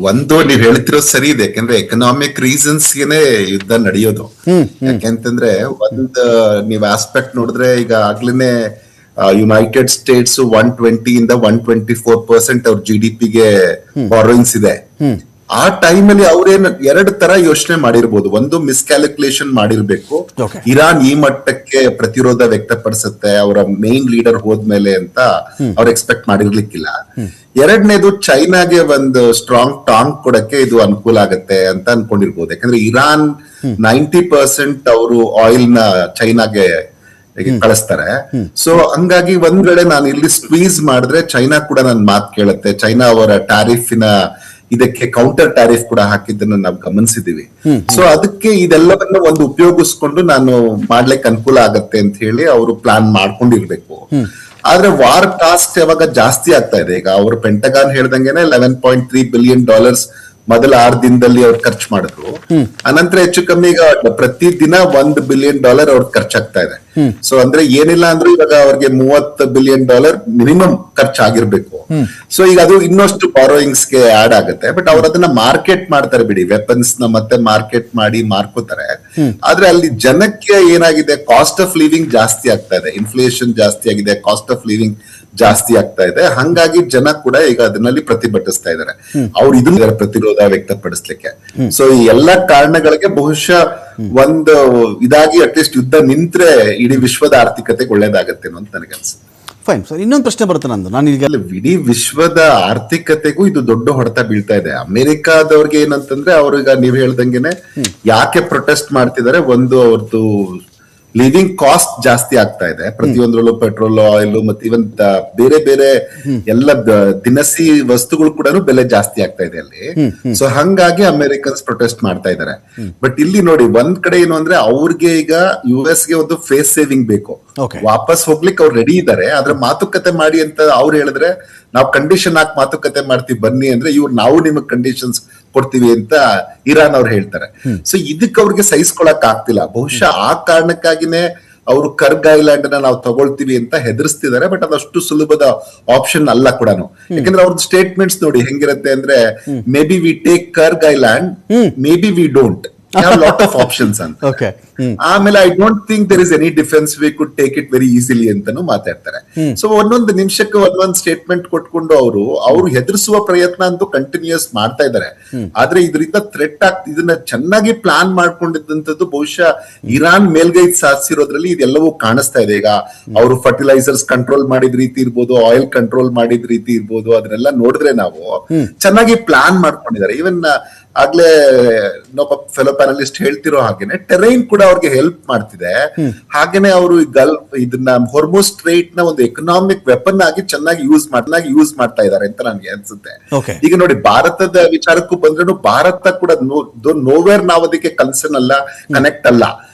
ಒಂದು ನೀವ್ ಹೇಳ್ತಿರೋದು ಸರಿ ಇದೆ, ಯಾಕಂದ್ರೆ ಎಕನಾಮಿಕ್ ರೀಸನ್ಸ್ ಗೆನೆ ಯುದ್ಧ ನಡೆಯೋದು. ಯಾಕೆಂತಂದ್ರೆ ಒಂದ್ ನೀವ್ ಆಸ್ಪೆಕ್ಟ್ ನೋಡಿದ್ರೆ ಈಗ ಆಗ್ಲೇನೆ ಯುನೈಟೆಡ್ ಸ್ಟೇಟ್ಸ್ 120 ಇಂದ 124% ಅವ್ರ GDP ಗೆ ಬಾರೋಯಿಂಗ್ಸ್ ಇದೆ. ಆ ಟೈಮಲ್ಲಿ ಅವ್ರೇನ್ ಎರಡ್ ತರ ಯೋಚನೆ ಮಾಡಿರ್ಬೋದು. ಒಂದು ಮಿಸ್ಕ್ಯಾಲ್ಕುಲೇಷನ್ ಮಾಡಿರ್ಬೇಕು, ಇರಾನ್ ಈ ಮಟ್ಟಕ್ಕೆ ಪ್ರತಿರೋಧ ವ್ಯಕ್ತಪಡಿಸುತ್ತೆ ಅವರ ಮೇನ್ ಲೀಡರ್ ಹೋದ್ಮೇಲೆ ಅಂತ ಅವ್ರು ಎಕ್ಸ್ಪೆಕ್ಟ್ ಮಾಡಿರ್ಲಿಕ್ಕಿಲ್ಲ. ಎರಡನೇದು ಚೈನಾಗೆ ಒಂದು ಸ್ಟ್ರಾಂಗ್ ಟಾಂಗ್ ಕೊಡಕ್ಕೆ ಇದು ಅನುಕೂಲ ಆಗತ್ತೆ ಅಂತ ಅನ್ಕೊಂಡಿರ್ಬೋದು. ಯಾಕಂದ್ರೆ ಇರಾನ್ 90% ಅವರು ಆಯಿಲ್ ನ ಚೈನಾಗೆ ಕಳಿಸ್ತಾರೆ. ಸೊ ಹಂಗಾಗಿ ಒಂದ್ ವೇಳೆ ನಾನು ಇಲ್ಲಿ ಸ್ಕ್ವೀಸ್ ಮಾಡಿದ್ರೆ ಚೈನಾ ಕೂಡ ನನ್ ಮಾತು ಕೇಳುತ್ತೆ. ಚೈನಾ ಅವರ ಟ್ಯಾರಿಫಿನ ಇದಕ್ಕೆ ಕೌಂಟರ್ ಟ್ಯಾರಿಫ್ ಕೂಡ ಹಾಕಿದ್ದನ್ನ ನಾವು ಗಮನಿಸಿದೀವಿ. ಸೊ ಅದಕ್ಕೆ ಇದೆಲ್ಲವನ್ನು ಒಂದು ಉಪಯೋಗಿಸ್ಕೊಂಡು ನಾನು ಮಾಡ್ಲಿಕ್ಕೆ ಅನುಕೂಲ ಆಗತ್ತೆ ಅಂತ ಹೇಳಿ ಅವರು ಪ್ಲಾನ್ ಮಾಡ್ಕೊಂಡಿರ್ಬೇಕು. ಆದ್ರೆ ವಾರ್ ಕಾಸ್ಟ್ ಯಾವಾಗ ಜಾಸ್ತಿ ಆಗ್ತಾ ಇದೆ, ಈಗ ಅವರು ಪೆಂಟಗಾನ್ ಹೇಳ್ದಂಗೆನೆ $11.3 ಬಿಲಿಯನ್ ಮೊದಲ 6 ದಿನದಲ್ಲಿ ಅವ್ರು ಖರ್ಚು ಮಾಡಿದ್ರು. ಅನಂತರ ಹೆಚ್ಚು ಕಮ್ಮಿ ಈಗ ಪ್ರತಿ ದಿನ $1 ಬಿಲಿಯನ್ ಅವ್ರ ಖರ್ಚಾಗ್ತಾ ಇದೆ. ಸೊ ಅಂದ್ರೆ ಏನಿಲ್ಲ ಅಂದ್ರೆ ಇವಾಗ ಅವ್ರಿಗೆ $30 ಬಿಲಿಯನ್ ಮಿನಿಮಮ್ ಖರ್ಚಾಗಿರ್ಬೇಕು. ಸೊ ಈಗ ಅದು ಇನ್ನಷ್ಟು ಬಾರೋಯಿಂಗ್ಸ್ ಗೆ ಆಡ್ ಆಗುತ್ತೆ. ಬಟ್ ಅವ್ರು ಅದನ್ನ ಮಾರ್ಕೆಟ್ ಮಾಡ್ತಾರೆ ಬಿಡಿ, ವೆಪನ್ಸ್ ನ ಮತ್ತೆ ಮಾರ್ಕೆಟ್ ಮಾಡಿ ಮಾರ್ಕೋತಾರೆ. ಆದ್ರೆ ಅಲ್ಲಿ ಜನಕ್ಕೆ ಏನಾಗಿದೆ, ಕಾಸ್ಟ್ ಆಫ್ ಲಿವಿಂಗ್ ಜಾಸ್ತಿ ಆಗ್ತಾ ಇದೆ, ಇನ್ಫ್ಲೇಷನ್ ಜಾಸ್ತಿ ಆಗಿದೆ, ಕಾಸ್ಟ್ ಆಫ್ ಲಿವಿಂಗ್ ಜಾಸ್ತಿ ಆಗ್ತಾ ಇದೆ. ಹಂಗಾಗಿ ಜನ ಕೂಡ ಈಗ ಅದನ್ನಲ್ಲಿ ಪ್ರತಿಭಟಿಸ್ತಾ ಇದ್ದಾರೆ, ಅವ್ರು ಇದನ್ನ ಪ್ರತಿರೋಧ ವ್ಯಕ್ತಪಡಿಸ್ಲಿಕ್ಕೆ. ಸೊ ಈ ಎಲ್ಲಾ ಕಾರಣಗಳಿಗೆ ಬಹುಶಃ ಒಂದು ಇದಾಗಿ ಅಟ್ಲೀಸ್ಟ್ ಯುದ್ಧ ನಿಂತ್ರೆ ಇಡೀ ವಿಶ್ವದ ಆರ್ಥಿಕತೆಗೆ ಒಳ್ಳೇದಾಗತ್ತೇನೋ ಅಂತ ನನಗೆ ಅನ್ಸುತ್ತೆ. ಫೈನ್ ಸರ್, ಇನ್ನೊಂದು ಪ್ರಶ್ನೆ ಬರುತ್ತೆ ನಂದು. ನಾನು ಈಗ ಇಡೀ ವಿಶ್ವದ ಆರ್ಥಿಕತೆಗೂ ಇದು ದೊಡ್ಡ ಹೊಡೆತ ಬೀಳ್ತಾ ಇದೆ. ಅಮೆರಿಕಾದವ್ರಿಗೆ ಏನಂತಂದ್ರೆ ಅವ್ರಿಗೆ ನೀವ್ ಹೇಳ್ದಂಗೆನೆ ಯಾಕೆ ಪ್ರೊಟೆಸ್ಟ್ ಮಾಡ್ತಿದ್ದಾರೆ, ಒಂದು ಅವ್ರದ್ದು ಲಿವಿಂಗ್ ಕಾಸ್ಟ್ ಜಾಸ್ತಿ ಆಗ್ತಾ ಇದೆ. ಪ್ರತಿಯೊಂದ್ರಲ್ಲೂ ಪೆಟ್ರೋಲ್, ಆಯಿಲ್ ಮತ್ತೆ ಇವನ್ ಬೇರೆ ಬೇರೆ ಎಲ್ಲ ದಿನಸಿ ವಸ್ತುಗಳು ಕೂಡ ಬೆಲೆ ಜಾಸ್ತಿ ಆಗ್ತಾ ಇದೆ ಅಲ್ಲಿ. ಸೊ ಹಂಗಾಗಿ ಅಮೆರಿಕನ್ಸ್ ಪ್ರೊಟೆಸ್ಟ್ ಮಾಡ್ತಾ ಇದ್ದಾರೆ. ಬಟ್ ಇಲ್ಲಿ ನೋಡಿ, ಒಂದ್ ಕಡೆ ಏನು ಅಂದ್ರೆ ಅವ್ರಿಗೆ ಈಗ US ಗೆ ಒಂದು ಫೇಸ್ ಸೇವಿಂಗ್ ಬೇಕು, ವಾಪಸ್ ಹೋಗ್ಲಿಕ್ಕೆ ಅವ್ರು ರೆಡಿ ಇದ್ದಾರೆ. ಆದ್ರೆ ಮಾತುಕತೆ ಮಾಡಿ ಅಂತ ಅವ್ರು ಹೇಳಿದ್ರೆ ನಾವು ಕಂಡೀಷನ್ ಹಾಕಿ ಮಾತುಕತೆ ಮಾಡ್ತೀವಿ ಬನ್ನಿ ಅಂದ್ರೆ ನಾವು ನಿಮಗ್ ಕಂಡೀಷನ್ಸ್ ಕೊಡ್ತೀವಿ ಅಂತ ಇರಾನ್ ಅವ್ರು ಹೇಳ್ತಾರೆ. ಸೊ ಇದಕ್ಕೆ ಅವ್ರಿಗೆ ಸಹಿಸ್ಕೊಳಕ್ ಆಗ್ತಿಲ್ಲ. ಬಹುಶಃ ಆ ಕಾರಣಕ್ಕಾಗಿನೇ ಅವರು ಕರ್ಗ್ ಐಲ್ಯಾಂಡ್ ನಾವು ತಗೊಳ್ತೀವಿ ಅಂತ ಹೆದರ್ಸ್ತಿದ್ದಾರೆ. ಬಟ್ ಅದಷ್ಟು ಸುಲಭದ ಆಪ್ಷನ್ ಅಲ್ಲ ಕೂಡ. ಯಾಕಂದ್ರೆ ಅವ್ರದ್ದು ಸ್ಟೇಟ್ಮೆಂಟ್ಸ್ ನೋಡಿ ಹೆಂಗಿರುತ್ತೆ ಅಂದ್ರೆ, may be we take Kharg island, may be we don't have lot of options ಅಂತ. ಆಮೇಲೆ I don't think there is any defence we could take it very easily ಅಂತಾನು ಮಾತಾಡ್ತಾರೆ. ಸೊ ಒಂದೊಂದು ನಿಮಿಷಕ್ಕೆ ಒಂದೊಂದು ಸ್ಟೇಟ್ಮೆಂಟ್ ಕೊಟ್ಕೊಂಡು ಅವರು ಹೆದರ್ಸುವ ಪ್ರಯತ್ನ ಅಂತೂ ಕಂಟಿನ್ಯೂಸ್ ಮಾಡ್ತಾ ಇದ್ದಾರೆ. ಆದ್ರೆ ಇದರಿಂದ ಥ್ರೆಟ್ ಇದನ್ನ ಚೆನ್ನಾಗಿ ಪ್ಲಾನ್ ಮಾಡ್ಕೊಂಡಿದ್ದಂಥದ್ದು ಬಹುಶಃ ಇರಾನ್ ಮೇಲ್ಗೈ ಸಾಧಿಸಿರೋದ್ರಲ್ಲಿ ಇದೆಲ್ಲವೂ ಕಾಣಿಸ್ತಾ ಇದೆ. ಈಗ ಅವರು ಫರ್ಟಿಲೈಸರ್ಸ್ ಕಂಟ್ರೋಲ್ ಮಾಡಿದ ರೀತಿ ಇರ್ಬೋದು, ಆಯಿಲ್ ಕಂಟ್ರೋಲ್ ಮಾಡಿದ ರೀತಿ ಇರ್ಬೋದು, ಅದನ್ನೆಲ್ಲ ನೋಡಿದ್ರೆ ನಾವು ಚೆನ್ನಾಗಿ ಪ್ಲಾನ್ ಮಾಡ್ಕೊಂಡಿದ್ದಾರೆ. ಇವನ್ ಆಗ್ಲೇ ಇನ್ನೊಬ್ಬ ಫೆಲೋ ಪ್ಯಾನಲಿಸ್ಟ್ ಹೇಳ್ತಿರೋ ಹಾಗೇನೆ ಟೆರೈನ್ ಕೂಡ ಅವ್ರಿಗೆ ಹೆಲ್ಪ್ ಮಾಡ್ತಿದೆ. ಹಾಗೇನೆ ಅವರು ಇದನ್ನ ಹೊರ್ಮುಸ್ ಸ್ಟ್ರೈಟ್ ನ ಒಂದು ಎಕನಾಮಿಕ್ ವೆಪನ್ ಆಗಿ ಚೆನ್ನಾಗಿ ಯೂಸ್ ಮಾಡ್ತಾ ಇದ್ದಾರೆ ಅಂತ ನನ್ಗೆ ಅನ್ಸುತ್ತೆ. ಈಗ ನೋಡಿ, ಭಾರತದ ವಿಚಾರಕ್ಕೂ ಬಂದ್ರೂ ಭಾರತ ಕೂಡ ನೋವೇರ್ ನಾವು ಅದಕ್ಕೆ ಕನ್ಸರ್ನ್ ಅಲ್ಲ, ಕನೆಕ್ಟ್ ಅಲ್ಲ.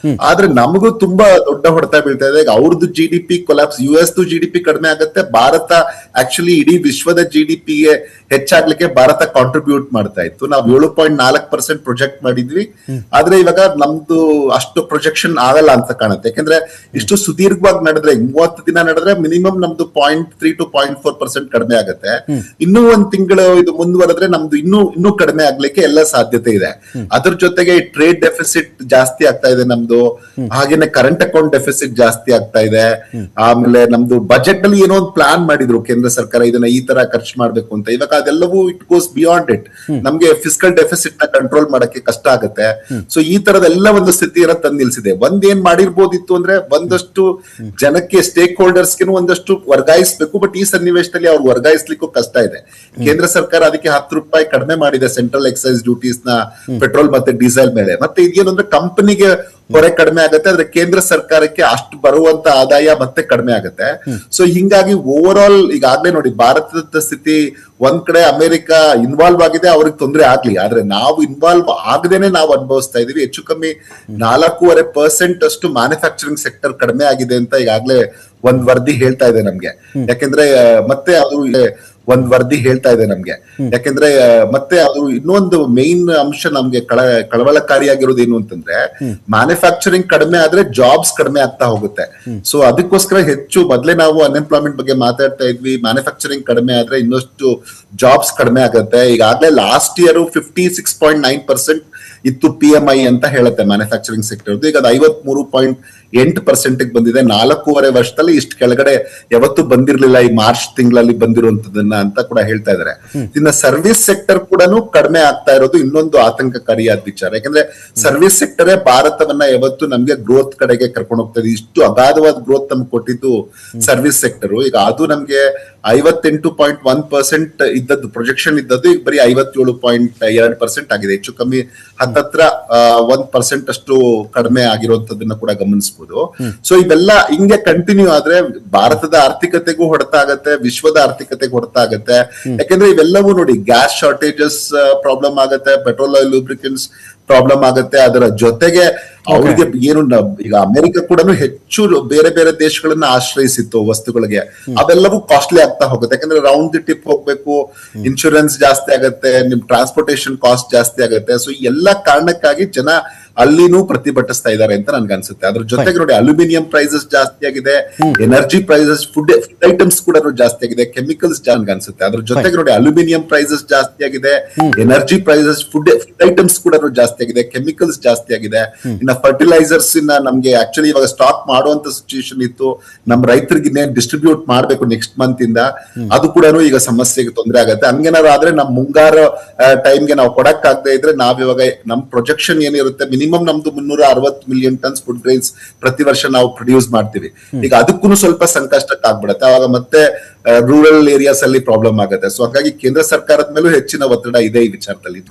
ಆದ್ರೆ ನಮಗೂ ತುಂಬಾ ದೊಡ್ಡ ಹೊಡೆತ ಬೀಳ್ತಾ ಇದೆ. ಈಗ ಅವ್ರದ್ದು GDP ಕೊಲಾಪ್ಸ್, US GDP ಕಡಿಮೆ ಆಗುತ್ತೆ, ಭಾರತ ಆಕ್ಚುಲಿ ಇಡೀ ವಿಶ್ವದ GDP ಗೆ ಹೆಚ್ಚಾಗ್ಲಿಕ್ಕೆ ಭಾರತ ಕಾಂಟ್ರಿಬ್ಯೂಟ್ ಮಾಡ್ತಾ ಇತ್ತು. ನಾವು 7.4% ಪ್ರೊಜೆಕ್ಟ್ ಮಾಡಿದ್ವಿ. ಆದ್ರೆ ಇವಾಗ ನಮ್ದು ಅಷ್ಟು ಪ್ರೊಜೆಕ್ಷನ್ ಆಗಲ್ಲ ಅಂತ ಕಾಣುತ್ತೆ. ಯಾಕಂದ್ರೆ ಇಷ್ಟು ಸುದೀರ್ಘವಾಗಿ ನಡೆದ್ರೆ, 30 ದಿನ ನಡೆದ್ರೆ ಮಿನಿಮಮ್ ನಮ್ದು 0.3 to 0.4% ಕಡಿಮೆ ಆಗುತ್ತೆ. ಇನ್ನೂ ಒಂದ್ ತಿಂಗಳು ಇದು ಮುಂದುವರೆದ್ರೆ ನಮ್ದು ಇನ್ನೂ ಕಡಿಮೆ ಆಗ್ಲಿಕ್ಕೆ ಎಲ್ಲ ಸಾಧ್ಯತೆ ಇದೆ. ಅದ್ರ ಜೊತೆಗೆ ಟ್ರೇಡ್ ಡೆಫಿಸಿಟ್ ಜಾಸ್ತಿ ಆಗ್ತಾ ಇದೆ ನಮ್ದು, ಹಾಗೇನೆ ಕರೆಂಟ್ ಅಕೌಂಟ್ ಡೆಫಿಸಿಟ್ ಜಾಸ್ತಿ ಆಗ್ತಾ ಇದೆ. ಆಮೇಲೆ ನಮ್ದು ಬಜೆಟ್ ಅಲ್ಲಿ ಏನೋ ಒಂದು ಪ್ಲಾನ್ ಮಾಡಿದ್ರು ಕೇಂದ್ರ ಸರ್ಕಾರ, ಇದನ್ನ ಈ ತರ ಖರ್ಚು ಮಾಡ್ಬೇಕು ಅಂತ. ಇವಾಗ ಅದೆಲ್ಲವೂ ಇಟ್ ಗೋಸ್ ಬಿಯಾಂಡ್ ಇಟ್. ನಮ್ಗೆ ಫಿಸ್ಕಲ್ ಡೆಫಿಸಿಟ್ ನ ಕಂಟ್ರೋಲ್ ಮಾಡಕ್ಕೆ ಕಷ್ಟ ಆಗುತ್ತೆ. ಸೊ ಈ ತರದೆಲ್ಲ ಒಂದು ಸ್ಥಿತಿಯನ್ನ ತಂದು ನಿಲ್ಸಿದೆ. ಒಂದೇನ್ ಮಾಡಿರ್ಬೋದಿತ್ತು ಅಂದ್ರೆ, ಒಂದಷ್ಟು ಜನಕ್ಕೆ ಸ್ಟೇಕ್ ಹೋಲ್ಡರ್ಸ್ಗೆ ಒಂದಷ್ಟು ವರ್ಗಾಯಿಸಬೇಕು. ಬಟ್ ಈ ಸನ್ನಿವೇಶದಲ್ಲಿ ಅವ್ರು ವರ್ಗಾಯಿಸ್ಲಿಕ್ಕೂ ಕಷ್ಟ ಇದೆ. ಕೇಂದ್ರ ಸರ್ಕಾರ ಅದಕ್ಕೆ $10 ಕಡಿಮೆ ಮಾಡಿದೆ ಸೆಂಟ್ರಲ್ ಎಕ್ಸೈಸ್ ಡ್ಯೂಟೀಸ್ ನ ಪೆಟ್ರೋಲ್ ಮತ್ತೆ ಡೀಸೆಲ್ ಮೇಲೆ. ಮತ್ತೆ ಇದೇನು ಅಂದ್ರೆ ಕಂಪನಿಗೆ ಹೊರೆ ಕಡಿಮೆ ಆಗುತ್ತೆ, ಆದ್ರೆ ಕೇಂದ್ರ ಸರ್ಕಾರಕ್ಕೆ ಅಷ್ಟು ಬರುವಂತ ಆದಾಯ ಮತ್ತೆ ಕಡಿಮೆ ಆಗುತ್ತೆ. ಸೊ ಹಿಂಗಾಗಿ ಓವರ್ ಆಲ್ ಈಗಾಗ್ಲೇ ನೋಡಿ, ಭಾರತದ ಸ್ಥಿತಿ ಒಂದ್ ಕಡೆ ಅಮೆರಿಕ ಇನ್ವಾಲ್ವ್ ಆಗಿದೆ, ಅವ್ರಿಗೆ ತೊಂದರೆ ಆಗ್ಲಿ, ಆದ್ರೆ ನಾವು ಇನ್ವಾಲ್ವ್ ಆಗದೇನೆ ನಾವು ಅನುಭವಿಸ್ತಾ ಇದೀವಿ. ಹೆಚ್ಚು ಕಮ್ಮಿ 4.5% ಅಷ್ಟು ಮ್ಯಾನುಫ್ಯಾಕ್ಚರಿಂಗ್ ಸೆಕ್ಟರ್ ಕಡಿಮೆ ಆಗಿದೆ ಅಂತ ಈಗಾಗ್ಲೇ ಒಂದ್ ವರದಿ ಹೇಳ್ತಾ ಇದೆ ನಮ್ಗೆ. ಯಾಕೆಂದ್ರೆ ಮತ್ತೆ ಅದು ಒಂದ್ ವರದಿ ಹೇಳ್ತಾ ಇದೆ ನಮ್ಗೆ. ಯಾಕೆಂದ್ರೆ ಮತ್ತೆ ಅದು ಇನ್ನೊಂದು ಮೇನ್ ಅಂಶ ನಮ್ಗೆ ಕಳವಳಕಾರಿಯಾಗಿರೋದು ಏನು ಅಂತಂದ್ರೆ, ಮ್ಯಾನುಫ್ಯಾಕ್ಚರಿಂಗ್ ಕಡಿಮೆ ಆದ್ರೆ ಜಾಬ್ಸ್ ಕಡಿಮೆ ಆಗ್ತಾ ಹೋಗುತ್ತೆ. ಸೊ ಅದಕ್ಕೋಸ್ಕರ ಹೆಚ್ಚು ಮೊದಲೇ ನಾವು ಅನ್ಎಂಪ್ಲಾಯ್ಮೆಂಟ್ ಬಗ್ಗೆ ಮಾತಾಡ್ತಾ ಇದ್ವಿ, ಮ್ಯಾನುಫ್ಯಾಕ್ಚರಿಂಗ್ ಕಡಿಮೆ ಆದ್ರೆ ಇನ್ನಷ್ಟು ಜಾಬ್ಸ್ ಕಡಿಮೆ ಆಗುತ್ತೆ. ಈಗಾಗಲೇ ಲಾಸ್ಟ್ ಇಯರ್ 56.9% ಇತ್ತು PMI ಅಂತ ಹೇಳುತ್ತೆ ಮ್ಯಾನುಫ್ಯಾಕ್ಚರಿಂಗ್ ಸೆಕ್ಟರ್. ಈಗ ಅದು 53.8% ಬಂದಿದೆ. 4.5 ವರ್ಷದಲ್ಲಿ ಇಷ್ಟು ಕೆಳಗಡೆ ಯಾವತ್ತೂ ಬಂದಿರಲಿಲ್ಲ ಈ ಮಾರ್ಚ್ ತಿಂಗಳಲ್ಲಿ ಬಂದಿರುವಂತದನ್ನ ಅಂತ ಕೂಡ ಹೇಳ್ತಾ ಇದ್ದಾರೆ. ಇನ್ನ ಸರ್ವಿಸ್ ಸೆಕ್ಟರ್ ಕೂಡ ಕಡಿಮೆ ಆಗ್ತಾ ಇರೋದು ಇನ್ನೊಂದು ಆತಂಕಕಾರಿಯಾದ ವಿಚಾರ. ಯಾಕಂದ್ರೆ ಸರ್ವಿಸ್ ಸೆಕ್ಟರೇ ಭಾರತವನ್ನ ಯಾವತ್ತು ನಮ್ಗೆ ಗ್ರೋತ್ ಕಡೆಗೆ ಕರ್ಕೊಂಡು ಹೋಗ್ತದೆ. ಇಷ್ಟು ಅಗಾಧವಾದ ಗ್ರೋತ್ ನಮ್ಗೆ ಕೊಟ್ಟಿದ್ದು ಸರ್ವಿಸ್ ಸೆಕ್ಟರ್. ಈಗ ಅದು ನಮ್ಗೆ 58.1% ಇದ್ದದ್ದು ಪ್ರೊಜೆಕ್ಷನ್ ಇದ್ದದ್ದು ಈಗ ಬರೀ 57.2% ಆಗಿದೆ. ಹೆಚ್ಚು ಕಮ್ಮಿ ಹತ್ತತ್ರ 1% ಅಷ್ಟು ಕಡಿಮೆ ಆಗಿರುವಂತದನ್ನ ಕೂಡ ಗಮನಿಸಬಹುದು. ಸೊ ಇವೆಲ್ಲ ಹಿಂಗೆ ಕಂಟಿನ್ಯೂ ಆದ್ರೆ ಭಾರತದ ಆರ್ಥಿಕತೆಗೂ ಹೊಡೆತ ಆಗತ್ತೆ, ವಿಶ್ವದ ಆರ್ಥಿಕತೆಗೂ ಹೊಡೆತ ಆಗತ್ತೆ. ಯಾಕಂದ್ರೆ ಇವೆಲ್ಲವೂ ನೋಡಿ, ಗ್ಯಾಸ್ ಶಾರ್ಟೇಜಸ್ ಪ್ರಾಬ್ಲಮ್ ಆಗತ್ತೆ, ಪೆಟ್ರೋಲ್ ಆಯಿಲ್ ಲೂಬ್ರಿಕೆಂಟ್ಸ್ ಪ್ರಾಬ್ಲಮ್ ಆಗತ್ತೆ. ಅದರ ಜೊತೆಗೆ ಅವ್ರಿಗೆ ಏನು ಈಗ ಅಮೆರಿಕ ಕೂಡ ಹೆಚ್ಚು ಬೇರೆ ಬೇರೆ ದೇಶಗಳನ್ನ ಆಶ್ರಯಿಸಿತ್ತು ವಸ್ತುಗಳಿಗೆ, ಅವೆಲ್ಲವೂ ಕಾಸ್ಟ್ಲಿ ಆಗ್ತಾ ಹೋಗುತ್ತೆ. ಯಾಕಂದ್ರೆ ರೌಂಡ್ ದಿ ಟಿಪ್ ಹೋಗ್ಬೇಕು, ಇನ್ಶೂರೆನ್ಸ್ ಜಾಸ್ತಿ ಆಗತ್ತೆ, ನಿಮ್ ಟ್ರಾನ್ಸ್ಪೋರ್ಟೇಶನ್ ಕಾಸ್ಟ್ ಜಾಸ್ತಿ ಆಗತ್ತೆ. ಸೊ ಎಲ್ಲ ಕಾರಣಕ್ಕಾಗಿ ಜನ ಅಲ್ಲಿನೂ ಪ್ರತಿಭಟಿಸ್ತಾ ಇದ್ದಾರೆ ಅಂತ ನನ್ಗೆ ಅನ್ಸುತ್ತೆ. ಅದ್ರ ಜೊತೆಗೆ ನೋಡಿ, ಅಲ್ಯೂಮಿನಿಯಂ ಪ್ರೈಸಸ್ ಜಾಸ್ತಿ ಆಗಿದೆ, ಎನರ್ಜಿ ಪ್ರೈಸಸ್, ಫುಡ್ ಐಟಮ್ಸ್ ಕೂಡ ಜಾಸ್ತಿ ಆಗಿದೆ, ಕೆಮಿಕಲ್ಸ್ ಜಾಸ್ತಿ ಅನ್ಸುತ್ತೆ. ಅದ್ರ ಜೊತೆಗೆ ನೋಡಿ, ಅಲ್ಯೂಮಿನಿಯಂ ಪ್ರೈಸಸ್ ಜಾಸ್ತಿ ಆಗಿದೆ, ಎನರ್ಜಿ ಪ್ರೈಸಸ್, ಫುಡ್ ಐಟಮ್ಸ್ ಕೂಡ ಜಾಸ್ತಿ ಆಗಿದೆ, ಕೆಮಿಕಲ್ಸ್ ಜಾಸ್ತಿ ಆಗಿದೆ. ಇನ್ನ ಫರ್ಟಿಲೈಸರ್ಸ್ ನಮ್ಗೆ ಆಕ್ಚುಲಿ ಇವಾಗ ಸ್ಟಾಕ್ ಮಾಡುವಂತ ಸಿಚುಯೇಷನ್ ಇತ್ತು, ನಮ್ ರೈತರಿಗೆ ಇನ್ನೇನ್ ಡಿಸ್ಟ್ರಿಬ್ಯೂಟ್ ಮಾಡ್ಬೇಕು ನೆಕ್ಸ್ಟ್ ಮಂತ್ ಇಂದ, ಅದು ಕೂಡ ಈಗ ಸಮಸ್ಯೆಗೆ ತೊಂದರೆ ಆಗುತ್ತೆ. ಹಂಗೇನಾದ್ರು ಆದ್ರೆ ನಮ್ ಮುಂಗಾರು ಟೈಮ್ಗೆ ನಾವು ಕೊಡಕ್ ಆಗದೆ ಇದ್ರೆ ನಾವಿವಾಗ ನಮ್ ಪ್ರೊಜೆಕ್ಷನ್ ಏನಿರುತ್ತೆ, ಮಿನಿಮಮ್ ನಮ್ದು 360 ಮಿಲಿಯನ್ ಟನ್ಸ್ ಫುಡ್ ಗ್ರೈನ್ಸ್ ಪ್ರತಿ ವರ್ಷ ನಾವು ಪ್ರೊಡ್ಯೂಸ್ ಮಾಡ್ತೀವಿ. ಈಗ ಅದಕ್ಕೂ ಸ್ವಲ್ಪ ಸಂಕಷ್ಟಕ್ಕೆ ಆಗ್ಬಿಡುತ್ತೆ. ಅವಾಗ ಮತ್ತೆ ರೂರಲ್ ಏರಿಯಾಸ್ ಅಲ್ಲಿ ಪ್ರಾಬ್ಲಮ್ ಆಗುತ್ತೆ. ಸೊ ಹಾಗಾಗಿ ಕೇಂದ್ರ ಸರ್ಕಾರದ ಮೇಲೂ ಹೆಚ್ಚಿನ ಒತ್ತಡ ಇದೆ ಈ ವಿಚಾರದಲ್ಲಿ.